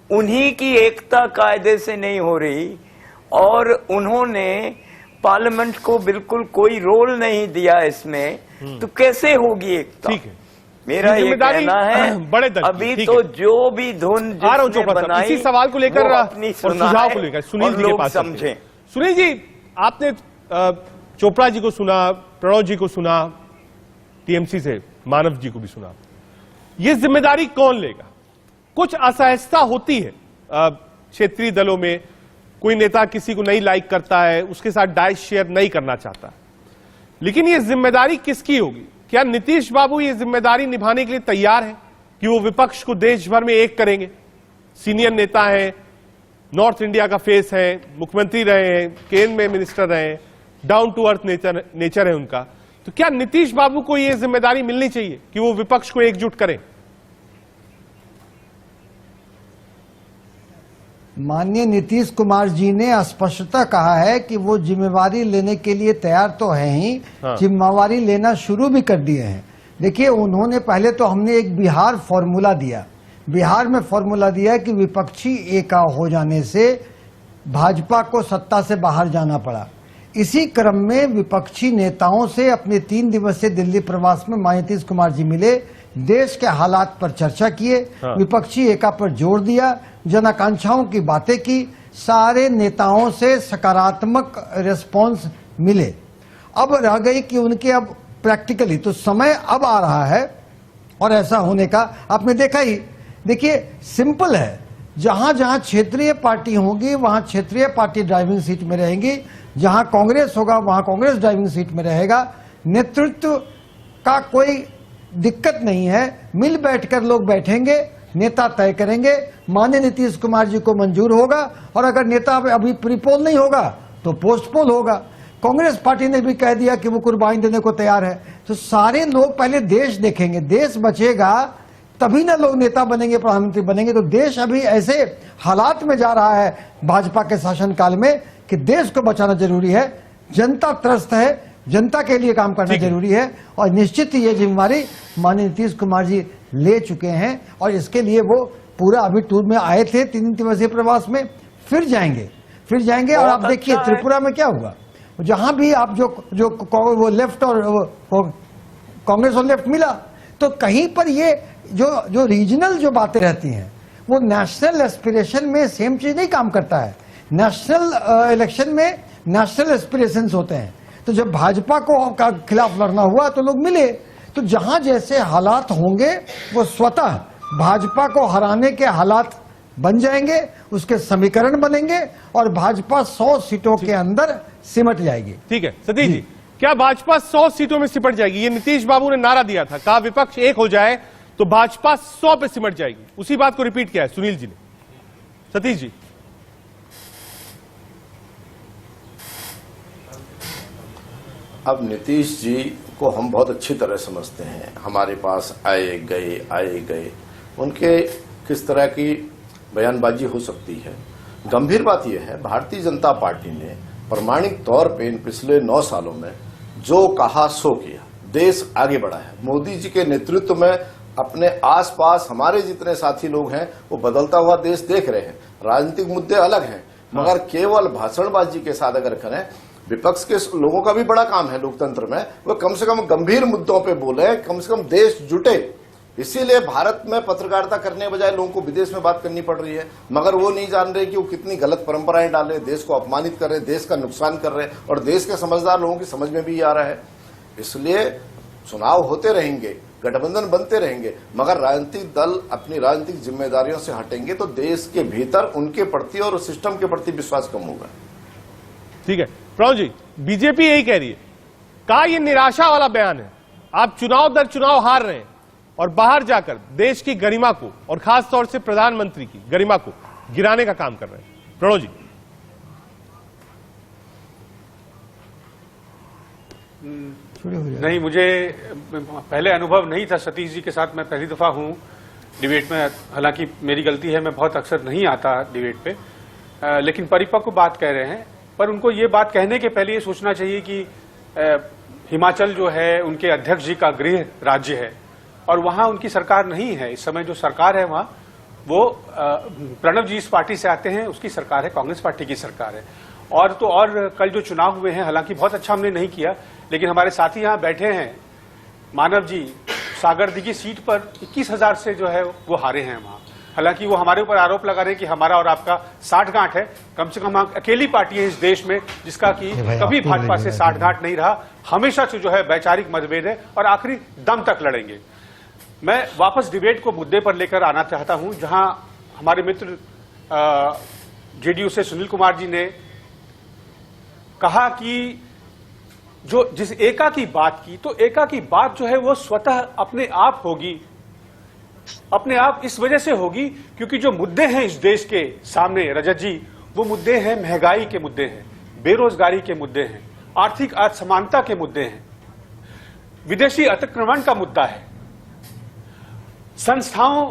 उन्हीं की एकता कायदे से नहीं हो रही, और उन्होंने पार्लियामेंट को बिल्कुल कोई रोल नहीं दिया इसमें, तो कैसे होगी एकता? ठीक है, मेरा ये कहना है बड़े दल अभी तो जो भी धुन जिसने बनाई, इसी सवाल को लेकर अपनी सुझाव को लेकर सुनील जी के पास समझें। सुनील जी, आपने चोपड़ा जी को सुना, प्रणव जी को सुना, टीएमसी से मानव जी को भी सुना, ये जिम्मेदारी कौन लेगा? कुछ असहजता होती है क्षेत्रीय दलों में, कोई नेता किसी को नहीं लाइक करता है, उसके साथ डाइस शेयर नहीं करना चाहता, लेकिन ये जिम्मेदारी किसकी होगी? क्या नीतीश बाबू ये जिम्मेदारी निभाने के लिए तैयार है कि वो विपक्ष को देश भर में एक करेंगे? सीनियर नेता है, नॉर्थ इंडिया का फेस है, मुख्यमंत्री रहे हैं, केंद्र में मिनिस्टर रहे हैं, डाउन टू अर्थ नेचर है उनका, तो क्या नीतीश बाबू को यह जिम्मेदारी मिलनी चाहिए कि वो विपक्ष को एकजुट करें? माननीय नीतीश कुमार जी ने स्पष्टता कहा है कि वो जिम्मेवारी लेने के लिए तैयार तो है ही, हाँ, जिम्मेवारी लेना शुरू भी कर दिए हैं। देखिए, उन्होंने पहले तो हमने एक बिहार फॉर्मूला दिया, बिहार में फॉर्मूला दिया कि विपक्षी एका हो जाने से भाजपा को सत्ता से बाहर जाना पड़ा। इसी क्रम में विपक्षी नेताओं से अपने 3 दिवसीय दिल्ली प्रवास में माननीय नीतीश कुमार जी मिले, देश के हालात पर चर्चा किए, हाँ, विपक्षी एका पर जोर दिया, जनाकांक्षाओं की बातें की, सारे नेताओं से सकारात्मक रिस्पांस मिले। अब रह गई कि उनके अब प्रैक्टिकली तो समय अब आ रहा है, और ऐसा होने का आपने देखा ही। देखिए, सिंपल है, जहां जहां क्षेत्रीय पार्टी होंगी वहां क्षेत्रीय पार्टी ड्राइविंग सीट में रहेंगी, जहां कांग्रेस होगा वहां कांग्रेस ड्राइविंग सीट में रहेगा। नेतृत्व का कोई दिक्कत नहीं है, मिल बैठकर लोग बैठेंगे, नेता तय करेंगे। माननीय नीतीश कुमार जी को मंजूर होगा, और अगर नेता अभी प्रीपोल नहीं होगा तो पोस्टपोल होगा। कांग्रेस पार्टी ने भी कह दिया कि वो कुर्बानी देने को तैयार है। तो सारे लोग पहले देश देखेंगे, देश बचेगा तभी ना लोग नेता बनेंगे, प्रधानमंत्री बनेंगे। तो देश अभी ऐसे हालात में जा रहा है भाजपा के शासनकाल में कि देश को बचाना जरूरी है, जनता त्रस्त है, जनता के लिए काम करना जरूरी है, और निश्चित ही ये जिम्मेवारी माननीय नीतीश कुमार जी ले चुके हैं, और इसके लिए वो पूरा अभी टूर में आए थे 3 दिवसीय प्रवास में, फिर जाएंगे। और आप देखिए त्रिपुरा में क्या हुआ, जहां भी आप जो वो लेफ्ट और कांग्रेस और लेफ्ट मिला, तो कहीं पर ये जो रीजनल जो बातें रहती हैं वो नेशनल एस्पिरेशन में सेम चीज नहीं काम करता है। नेशनल इलेक्शन में नेशनल एस्पिरेशंस होते हैं, तो जब भाजपा को खिलाफ लड़ना हुआ तो लोग मिले। तो जहां जैसे हालात होंगे वो स्वतः भाजपा को हराने के हालात बन जाएंगे, उसके समीकरण बनेंगे और भाजपा 100 सीटों के अंदर सिमट जाएगी। ठीक है सतीश जी, क्या भाजपा 100 सीटों में सिमट जाएगी? ये नीतीश बाबू ने नारा दिया था, कहा विपक्ष एक हो जाए तो भाजपा 100 पे सिमट जाएगी। उसी बात को रिपीट किया है सुनील जी ने। सतीश जी, अब नीतीश जी को हम बहुत अच्छी तरह समझते हैं, हमारे पास आए गए, उनके किस तरह की बयानबाजी हो सकती है। गंभीर बात यह है, भारतीय जनता पार्टी ने प्रमाणिक तौर पे इन पिछले 9 सालों में जो कहा सो किया, देश आगे बढ़ा है। मोदी जी के नेतृत्व में अपने आसपास हमारे जितने साथी लोग हैं वो बदलता हुआ देश देख रहे हैं। राजनीतिक मुद्दे अलग हैं, मगर केवल भाषणबाजी के साथ अगर करें, विपक्ष के लोगों का भी बड़ा काम है लोकतंत्र में, वो कम से कम गंभीर मुद्दों पे बोले, कम से कम देश जुटे। इसीलिए भारत में पत्रकारिता करने के बजाय लोगों को विदेश में बात करनी पड़ रही है, मगर वो नहीं जान रहे कि वो कितनी गलत परंपराएं डाले, देश को अपमानित कर रहे, देश का नुकसान कर रहे, और देश के समझदार लोगों की समझ में भी आ रहा है। इसलिए चुनाव होते रहेंगे, गठबंधन बनते रहेंगे, मगर राजनीतिक दल अपनी राजनीतिक जिम्मेदारियों से हटेंगे तो देश के भीतर उनके प्रति और सिस्टम के प्रति विश्वास कम होगा। ठीक है प्रणव जी, बीजेपी यही कह रही है, कहा ये निराशा वाला बयान है। आप चुनाव दर चुनाव हार रहे हैं और बाहर जाकर देश की गरिमा को और खास तौर से प्रधानमंत्री की गरिमा को गिराने का काम कर रहे हैं। प्रणव जी, नहीं, मुझे पहले अनुभव नहीं था सतीश जी के साथ, मैं पहली दफा हूं डिबेट में। हालांकि मेरी गलती है, मैं बहुत अक्सर नहीं आता डिबेट पे, लेकिन परिपक्व बात कह रहे हैं। पर उनको ये बात कहने के पहले ये सोचना चाहिए कि हिमाचल जो है उनके अध्यक्ष जी का गृह राज्य है और वहां उनकी सरकार नहीं है। इस समय जो सरकार है वहां वो प्रणव जी इस पार्टी से आते हैं, उसकी सरकार है, कांग्रेस पार्टी की सरकार है। और तो और कल जो चुनाव हुए हैं, हालांकि बहुत अच्छा हमने नहीं किया, लेकिन हमारे साथी यहां बैठे हैं, मानव जी सागरदिघी सीट पर 21,000 से जो है वो हारे हैं वहां। हालांकि वो हमारे ऊपर आरोप लगा रहे हैं कि हमारा और आपका 60 गांठ है। कम से कम हम अकेली पार्टी है इस देश में जिसका कि कभी भाजपा से 60 गांठ नहीं रहा, हमेशा से जो है वैचारिक मतभेद है और आखिरी दम तक लड़ेंगे। मैं वापस डिबेट को मुद्दे पर लेकर आना चाहता हूं, जहां हमारे मित्र जेडीयू से सुनील कुमार जी ने कहा कि जिस एका की बात की, तो एका की बात जो है वो स्वतः अपने आप होगी, अपने आप इस वजह से होगी क्योंकि जो मुद्दे हैं इस देश के सामने रजत जी, वो मुद्दे हैं, महंगाई के मुद्दे हैं, बेरोजगारी के मुद्दे हैं, आर्थिक असमानता के मुद्दे हैं, विदेशी अतिक्रमण का मुद्दा है, संस्थाओं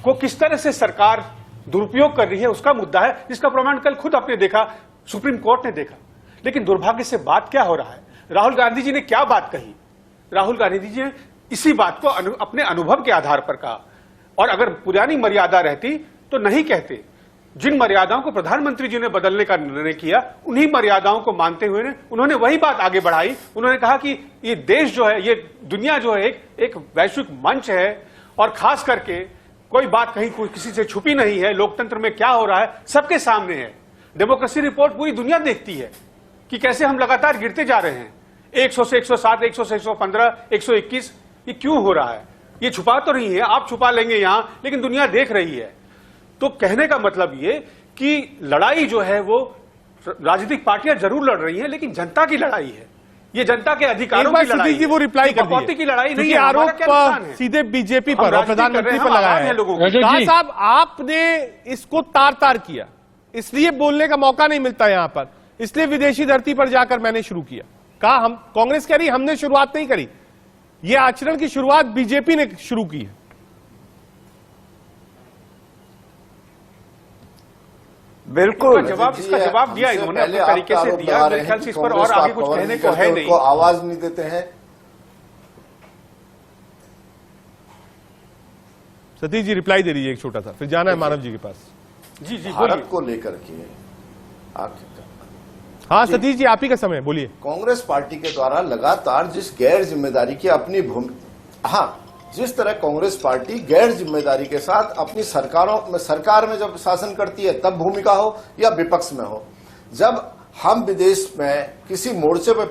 को किस तरह से सरकार दुरुपयोग कर रही है उसका मुद्दा है, जिसका प्रमाण कल खुद आपने देखा, सुप्रीम कोर्ट ने देखा। लेकिन दुर्भाग्य से बात क्या हो रहा है, राहुल गांधी जी ने क्या बात कही? राहुल गांधी जी ने इसी बात को अपने अनुभव के आधार पर कहा, और अगर पुरानी मर्यादा रहती तो नहीं कहते। जिन मर्यादाओं को प्रधानमंत्री जी ने बदलने का निर्णय किया, उन्हीं मर्यादाओं को मानते हुए उन्होंने वही बात आगे बढ़ाई। उन्होंने कहा कि ये देश जो है, ये दुनिया जो है एक वैश्विक मंच है और खास करके कोई बात कहीं किसी से छुपी नहीं है, लोकतंत्र में क्या हो रहा है सबके सामने है। डेमोक्रेसी रिपोर्ट पूरी दुनिया देखती है कि कैसे हम लगातार गिरते जा रहे हैं, 100 से 107, 100 से 115, 121, ये क्यों हो रहा है? ये छुपा तो नहीं है, आप छुपा लेंगे यहां, लेकिन दुनिया देख रही है। तो कहने का मतलब ये कि लड़ाई जो है वो राजनीतिक पार्टियां जरूर लड़ रही हैं, लेकिन जनता की लड़ाई है, ये जनता के अधिकारों की लड़ाई है। वो रिप्लाई कर दिए की लड़ाई नहीं है। आरोप सीधे बीजेपी पर और प्रधानमंत्री पर लगाया है लोगों को। कहा साहब आपने इसको तार तार किया, इसलिए बोलने का मौका नहीं मिलता यहां पर, इसलिए विदेशी धरती पर जाकर मैंने शुरू किया। कहा हम, कांग्रेस कह रही हमने शुरुआत नहीं करी, ये आचरण की शुरुआत बीजेपी ने शुरू की है। बिल्कुल इसका जवाब दिया इन्होंने अपने तरीके से दिया। मेरे ख्याल से इस पर और आगे कुछ कहने को है नहीं। आवाज नहीं देते हैं। सतीश जी रिप्लाई दे दीजिए एक छोटा सा, फिर जाना है मानव जी के पास। जी जी, भारत को लेकर के हाँ सतीश जी आप ही का समय, बोलिए। कांग्रेस पार्टी के द्वारा लगातार जिस गैर जिम्मेदारी की अपनी जिस तरह कांग्रेस पार्टी गैर जिम्मेदारी के साथ अपनी सरकार में जब शासन करती है तब भूमिका हो या विपक्ष में हो, जब हम विदेश में किसी मोर्चे पे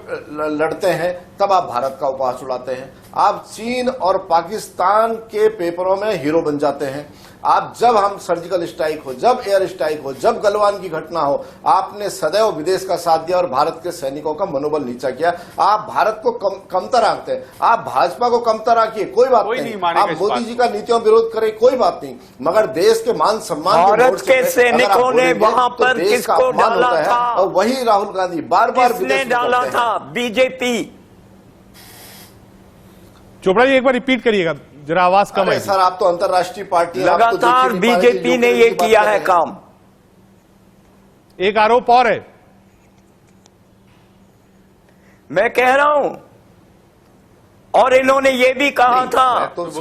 लड़ते हैं तब आप भारत का उपहास उड़ाते हैं, आप चीन और पाकिस्तान के पेपरों में हीरो बन जाते हैं, आप जब हम सर्जिकल स्ट्राइक हो, जब एयर स्ट्राइक हो, जब गलवान की घटना हो, आपने सदैव विदेश का साथ दिया और भारत के सैनिकों का मनोबल नीचा किया। आप भारत को कमतर आंकते हैं, आप भाजपा को कमतर आंकिए, कोई बात नहीं, आप मोदी जी का नीतियों विरोध करें, कोई बात नहीं, मगर देश के मान सम्मान भारत के सैनिकों ने वहां पर किसको डाला था? और वही राहुल गांधी बार बार किसने डाला था? बीजेपी। चोपड़ा जी एक बार रिपीट करिएगा, जरा आवाज कम है सर। आप तो अंतर्राष्ट्रीय पार्टी लगातार बीजेपी ने ये किया है काम। एक आरोप और है, मैं कह रहा हूं, और इन्होंने ये भी कहा था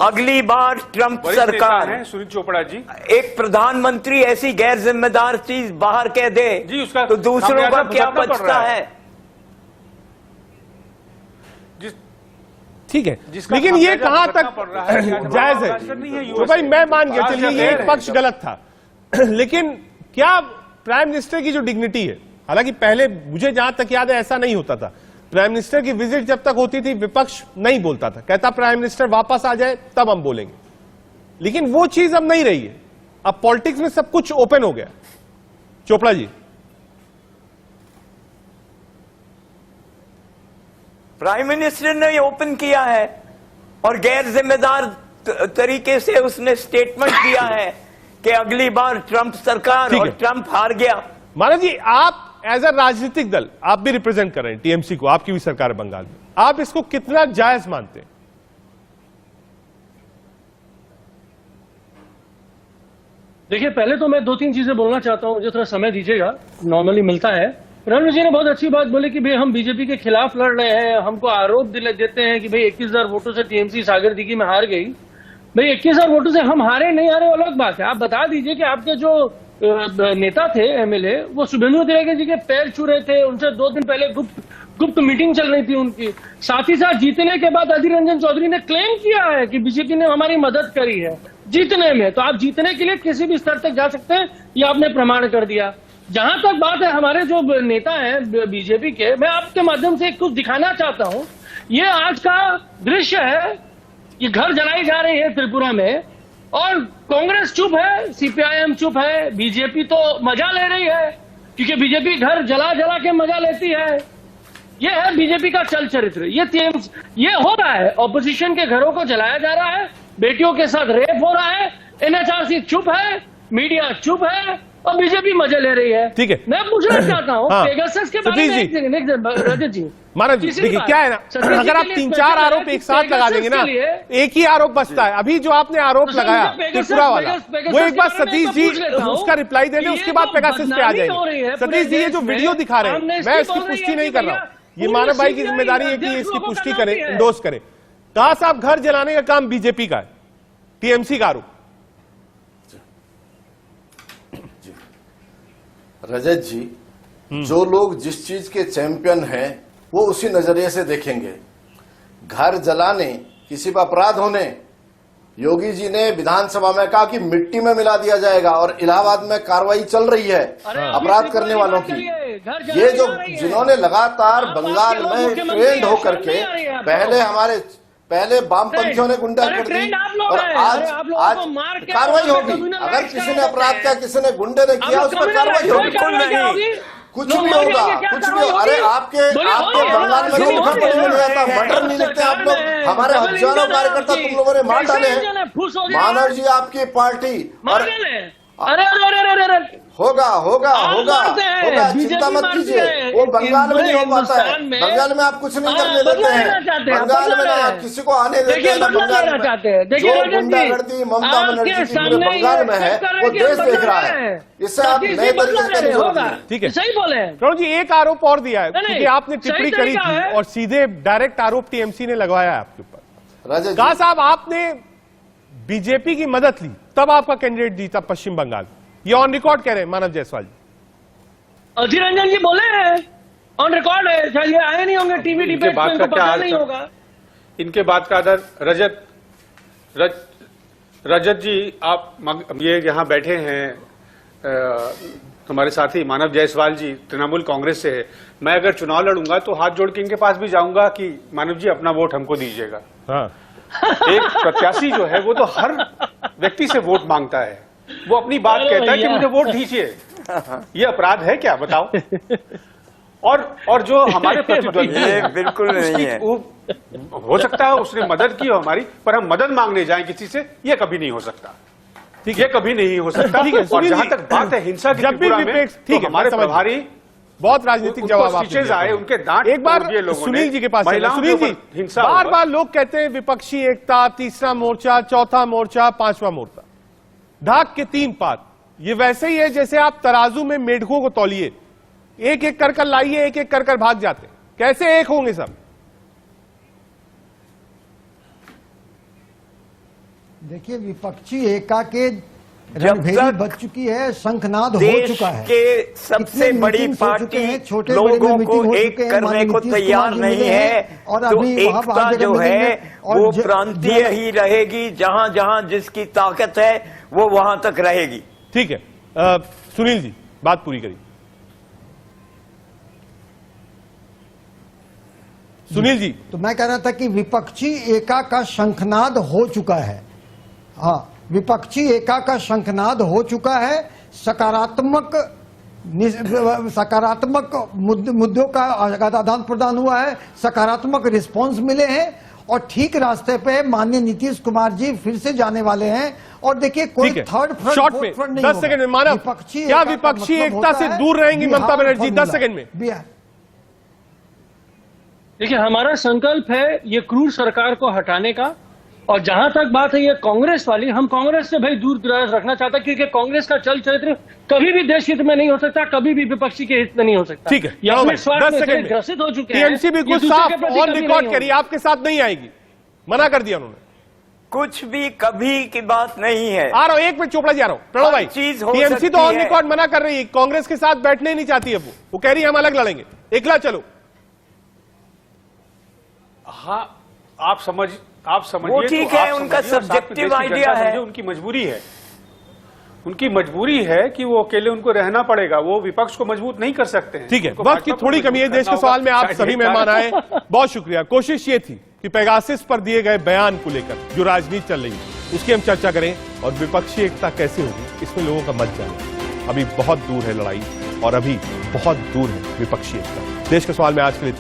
अगली बार ट्रंप सरकार, सुनील चोपड़ा जी, एक प्रधानमंत्री ऐसी गैर जिम्मेदार चीज बाहर कह दे जी, उसका तो दूसरों का क्या बचता है? ठीक है, लेकिन ये कहां तक जायज है? तो भाई मैं मान गया, चलिए ये एक पक्ष गलत था, लेकिन क्या प्राइम मिनिस्टर की जो डिग्निटी है, हालांकि पहले मुझे जहां तक याद है ऐसा नहीं होता था, प्राइम मिनिस्टर की विजिट जब तक होती थी विपक्ष नहीं बोलता था, कहता प्राइम मिनिस्टर वापस आ जाए तब हम बोलेंगे, लेकिन वो चीज अब नहीं रही है। अब पॉलिटिक्स में सब कुछ ओपन हो गया। चोपड़ा जी, प्राइम मिनिस्टर ने ओपन किया है और गैर जिम्मेदार तरीके से उसने स्टेटमेंट दिया है कि अगली बार ट्रंप सरकार, और ट्रंप हार गया। मानव जी, आप एज अ राजनीतिक दल, आप भी रिप्रेजेंट कर रहे हैं टीएमसी को, आपकी भी सरकार है बंगाल में, आप इसको कितना जायज मानते हैं? देखिए, पहले तो मैं 2-3 चीजें बोलना चाहता हूं, मुझे थोड़ा समय दीजिएगा, नॉर्मली मिलता है। प्रधानमंत्री जी ने बहुत अच्छी बात बोली कि भाई हम बीजेपी के खिलाफ लड़ रहे हैं, हमको आरोप देते हैं कि भाई 21,000 वोटों से टीएमसी सागर दिघी में हार गई। भाई 21,000 वोटों से हम हारे नहीं हारे अलग बात है, आप बता दीजिए कि आपके जो नेता थे एमएलए, वो शुभेंदु अधिकारी जी के पैर छू रहे थे, उनसे 2 दिन पहले गुप्त मीटिंग चल रही थी उनकी। साथ ही साथ जीतने के बाद अधीर रंजन चौधरी ने क्लेम किया है कि बीजेपी ने हमारी मदद करी है जीतने में। तो आप जीतने के लिए किसी भी स्तर तक जा सकते हैं, ये आपने प्रमाण कर दिया। जहां तक बात है हमारे जो नेता हैं बीजेपी के, मैं आपके माध्यम से कुछ दिखाना चाहता हूं। ये आज का दृश्य है, ये घर जलाई जा रही है त्रिपुरा में, और कांग्रेस चुप है, सीपीआईएम चुप है, बीजेपी तो मजा ले रही है, क्योंकि बीजेपी घर जला जला के मजा लेती है। ये है बीजेपी का चल चरित्र। ये हो रहा है, ऑपोजिशन के घरों को जलाया जा रहा है, बेटियों के साथ रेप हो रहा है, एनएचआरसी चुप है, मीडिया चुप है, और बीजेपी मजे ले रही है। ठीक है, मैं पूछना चाहता हूँ हाँ, पेगासस के बारे में रजत जी, मानव जी, देखिए क्या है ना, अगर आप 3-4 आरोप एक साथ लगा देंगे ना, एक ही आरोप बचता है। अभी जो आपने आरोप लगाया त्रिपुरा वाला, वो एक बार सतीश जी उसका रिप्लाई दे दें, उसके बाद पेगासस पे आ जाएंगे। सतीश जी, ये जो वीडियो दिखा रहे हैं, मैं इसकी पुष्टि नहीं कर रहा हूँ, ये मानव भाई की जिम्मेदारी है कि इसकी पुष्टि करें, इंडोर्स करें। कहा साहब घर जलाने का काम बीजेपी का है, टीएमसी का आरोप। रजत जी, जो लोग जिस चीज के चैंपियन हैं वो उसी नजरिए से देखेंगे। घर जलाने, किसी पर अपराध होने, योगी जी ने विधानसभा में कहा कि मिट्टी में मिला दिया जाएगा, और इलाहाबाद में कार्रवाई चल रही है अपराध करने वालों की। ये जो जिन्होंने लगातार बंगाल में ट्रेंड होकर के पहले वामपंथियों ने गुंडागर्दी, और आज कार्रवाई होगी। अगर किसी ने अपराध किया, किसी ने गुंडे ने किया, उस पर कार्रवाई होगी। कुछ भी होगा, कुछ भी होगा। अरे आपके बंगाल में लोग नहीं जाता, मर्डर नहीं लिखते आप लोग, हमारे हजारों कार्यकर्ता तुम लोगों ने मार डाले हैं। मानव जी, आपकी पार्टी और होगा, चिंता मत कीजिए, वो बंगाल में नहीं हो पाता है। बंगाल में आप कुछ नहीं करने देते हैं, बंगाल में ना किसी को आने देते हैं, ना बंगाल में जो गुंडागर्दी ममता बनर्जी की पूरे बंगाल में है, वो देश देख रहा है। इससे आप नए तरीके से, ठीक है, सही बोले करण जी। एक आरोप और दिया है, क्योंकि आपने टिप्पणी करी थी और सीधे डायरेक्ट आरोप टीएमसी ने लगवाया है आपके ऊपर। कहा साहब आपने बीजेपी की मदद ली, तब आपका कैंडिडेट जीता पश्चिम बंगाल, ये ऑन रिकॉर्ड कह रहे हैं मानव जायसवाल जी। अधीर रंजन जी बोले हैं, ऑन रिकॉर्ड है, शायद ये आए नहीं होंगे टीवी डिबेट में, तो पता नहीं होगा इनके बात का आधार। रजत जी, आप ये यहाँ बैठे हैं, तुम्हारे साथी मानव जायसवाल जी तृणमूल कांग्रेस से है। मैं अगर चुनाव लड़ूंगा तो हाथ जोड़ के इनके पास भी जाऊंगा कि मानव जी अपना वोट हमको दीजिएगा। हाँ। एक प्रत्याशी जो है वो तो हर व्यक्ति से वोट मांगता है, वो अपनी बात अरे कहता है कि भैया। मुझे वोट दीजिए। ये अपराध है क्या, बताओ? और जो हमारे प्रतिद्वंदी ये हैं, बिल्कुल नहीं उसकी- है। वो हो सकता है उसने मदद की हो हमारी, पर हम मदद मांगने जाएं किसी से, ये कभी नहीं हो सकता। ठीक ये कभी नहीं हो सकता। ठीक है, और सुनील जहां जी, तक बात है हिंसा की जब भी त्रिपुरा में, विपक्ष- तो ठीक है, हमारे मैं समझ प्रभारी बहुत राजनीतिक उनको जवाब आपने स्टिचेज दिया। आए, उनके दांत एक बार तोड़ दिए लोगों सुनील ने। जी के पास चलें। महिलाओं सुनील के जी, ऊपर हिंसा बार हुआ। बार लोग कहते हैं विपक्षी एकता, तीसरा मोर्चा, चौथा मोर्चा, पांचवा मोर्चा, ढाक के 3 पात। ये वैसे ही है जैसे आप तराजू में मेढकों को तौलिए, एक एक कर लाइए, एक एक कर भाग जाते। कैसे एक होंगे सब? देखिए, विपक्षी एका के रणभेरी तक बच चुकी है, शंखनाद हो देश चुका है। के सबसे कितने बड़ी मीटिंग्स हो चुके पार्टी हैं, छोटे बड़े में लोगों मीटिंग को हो एक चुके हैं, करने माननीय को नीतीश तैयार कुमार जी नहीं मिले है, हैं, और तो अभी वहां एकता बाहर जो जगह है मिलेंगे, और वो प्रांतीय ही रहेगी। जहां जहां जिसकी ताकत है वो वहां तक रहेगी। ठीक है, सुनील जी बात पूरी करिए। सुनील जी, तो मैं कह रहा था कि विपक्षी एका का शंखनाद हो चुका है। हाँ, विपक्षी एका का शंखनाद हो चुका है। सकारात्मक मुद्दों का आदान प्रदान हुआ है, सकारात्मक रिस्पांस मिले हैं, और ठीक रास्ते पे माननीय नीतीश कुमार जी फिर से जाने वाले हैं। और देखिए, कोई ठीक है, थर्ड फ्रंट, शॉर्ट फोर्थ में फ्रंट नहीं 10 होगा। सेकंड में मानव, विपक्षी क्या एकता का विपक्षी मतलब एकता होता से है दूर रहेंगी ममता बिहार बनर्जी? 10 फॉर्मूला। सेकंड में। बिहार। देखिए, हमारा संकल्प है ये क्रूर सरकार को हटाने का। और जहां तक बात है ये कांग्रेस वाली, हम कांग्रेस से भाई दूर दराज रखना चाहता, क्योंकि कांग्रेस का चल चरित्र कभी भी देश हित में नहीं हो सकता, कभी भी विपक्षी के हित में नहीं हो सकता। ठीक है, ये चलो अपने भाई, स्वार्थ 10 में सेकंड इतने में। ग्रसित हो चुके हैं। टीएमसी बिल्कुल ये दूसरे साफ के प्रति ऑन कभी रिकॉर्ड नहीं करिए, आपके साथ नहीं आएगी, मना कर दिया उन्होंने। कुछ भी कभी की बात नहीं है। आ रहा हूं, एक मिनट चोपड़ा जी आ रहा हूं। प्रणव हर भाई, चीज हो टीएमसी तो सकती ऑन है। रिकॉर्ड मना कर रही है, कांग्रेस के साथ बैठने ही नहीं चाहती है। वो कह रही है हम अलग लड़ेंगे, एकला चलो। हाँ, आप समझिए वो ठीक तो है, आप उनका समझिए और साथ में subjective देश की idea जनता है। समझे, उनकी मजबूरी है। उनकी मजबूरी है कि वो अकेले उनको रहना पड़ेगा, वो विपक्ष को मजबूत नहीं कर सकते हैं। ठीक है, उनको वक्त की भाजपा को थोड़ी कमी है। मजबूत देश के करना सवाल में होगा। आप शायद सभी यही मेहमान कारण आए, बहुत शुक्रिया। कोशिश ये थी कि पेगासिस पर दिए गए बयान को लेकर जो राजनीति चल रही है उसकी हम चर्चा करें, और विपक्षी एकता कैसे होगी इसमें लोगों का मत जाने। अभी बहुत दूर है लड़ाई, और अभी बहुत दूर है विपक्षी एकता। देश के सवाल में आज के लिए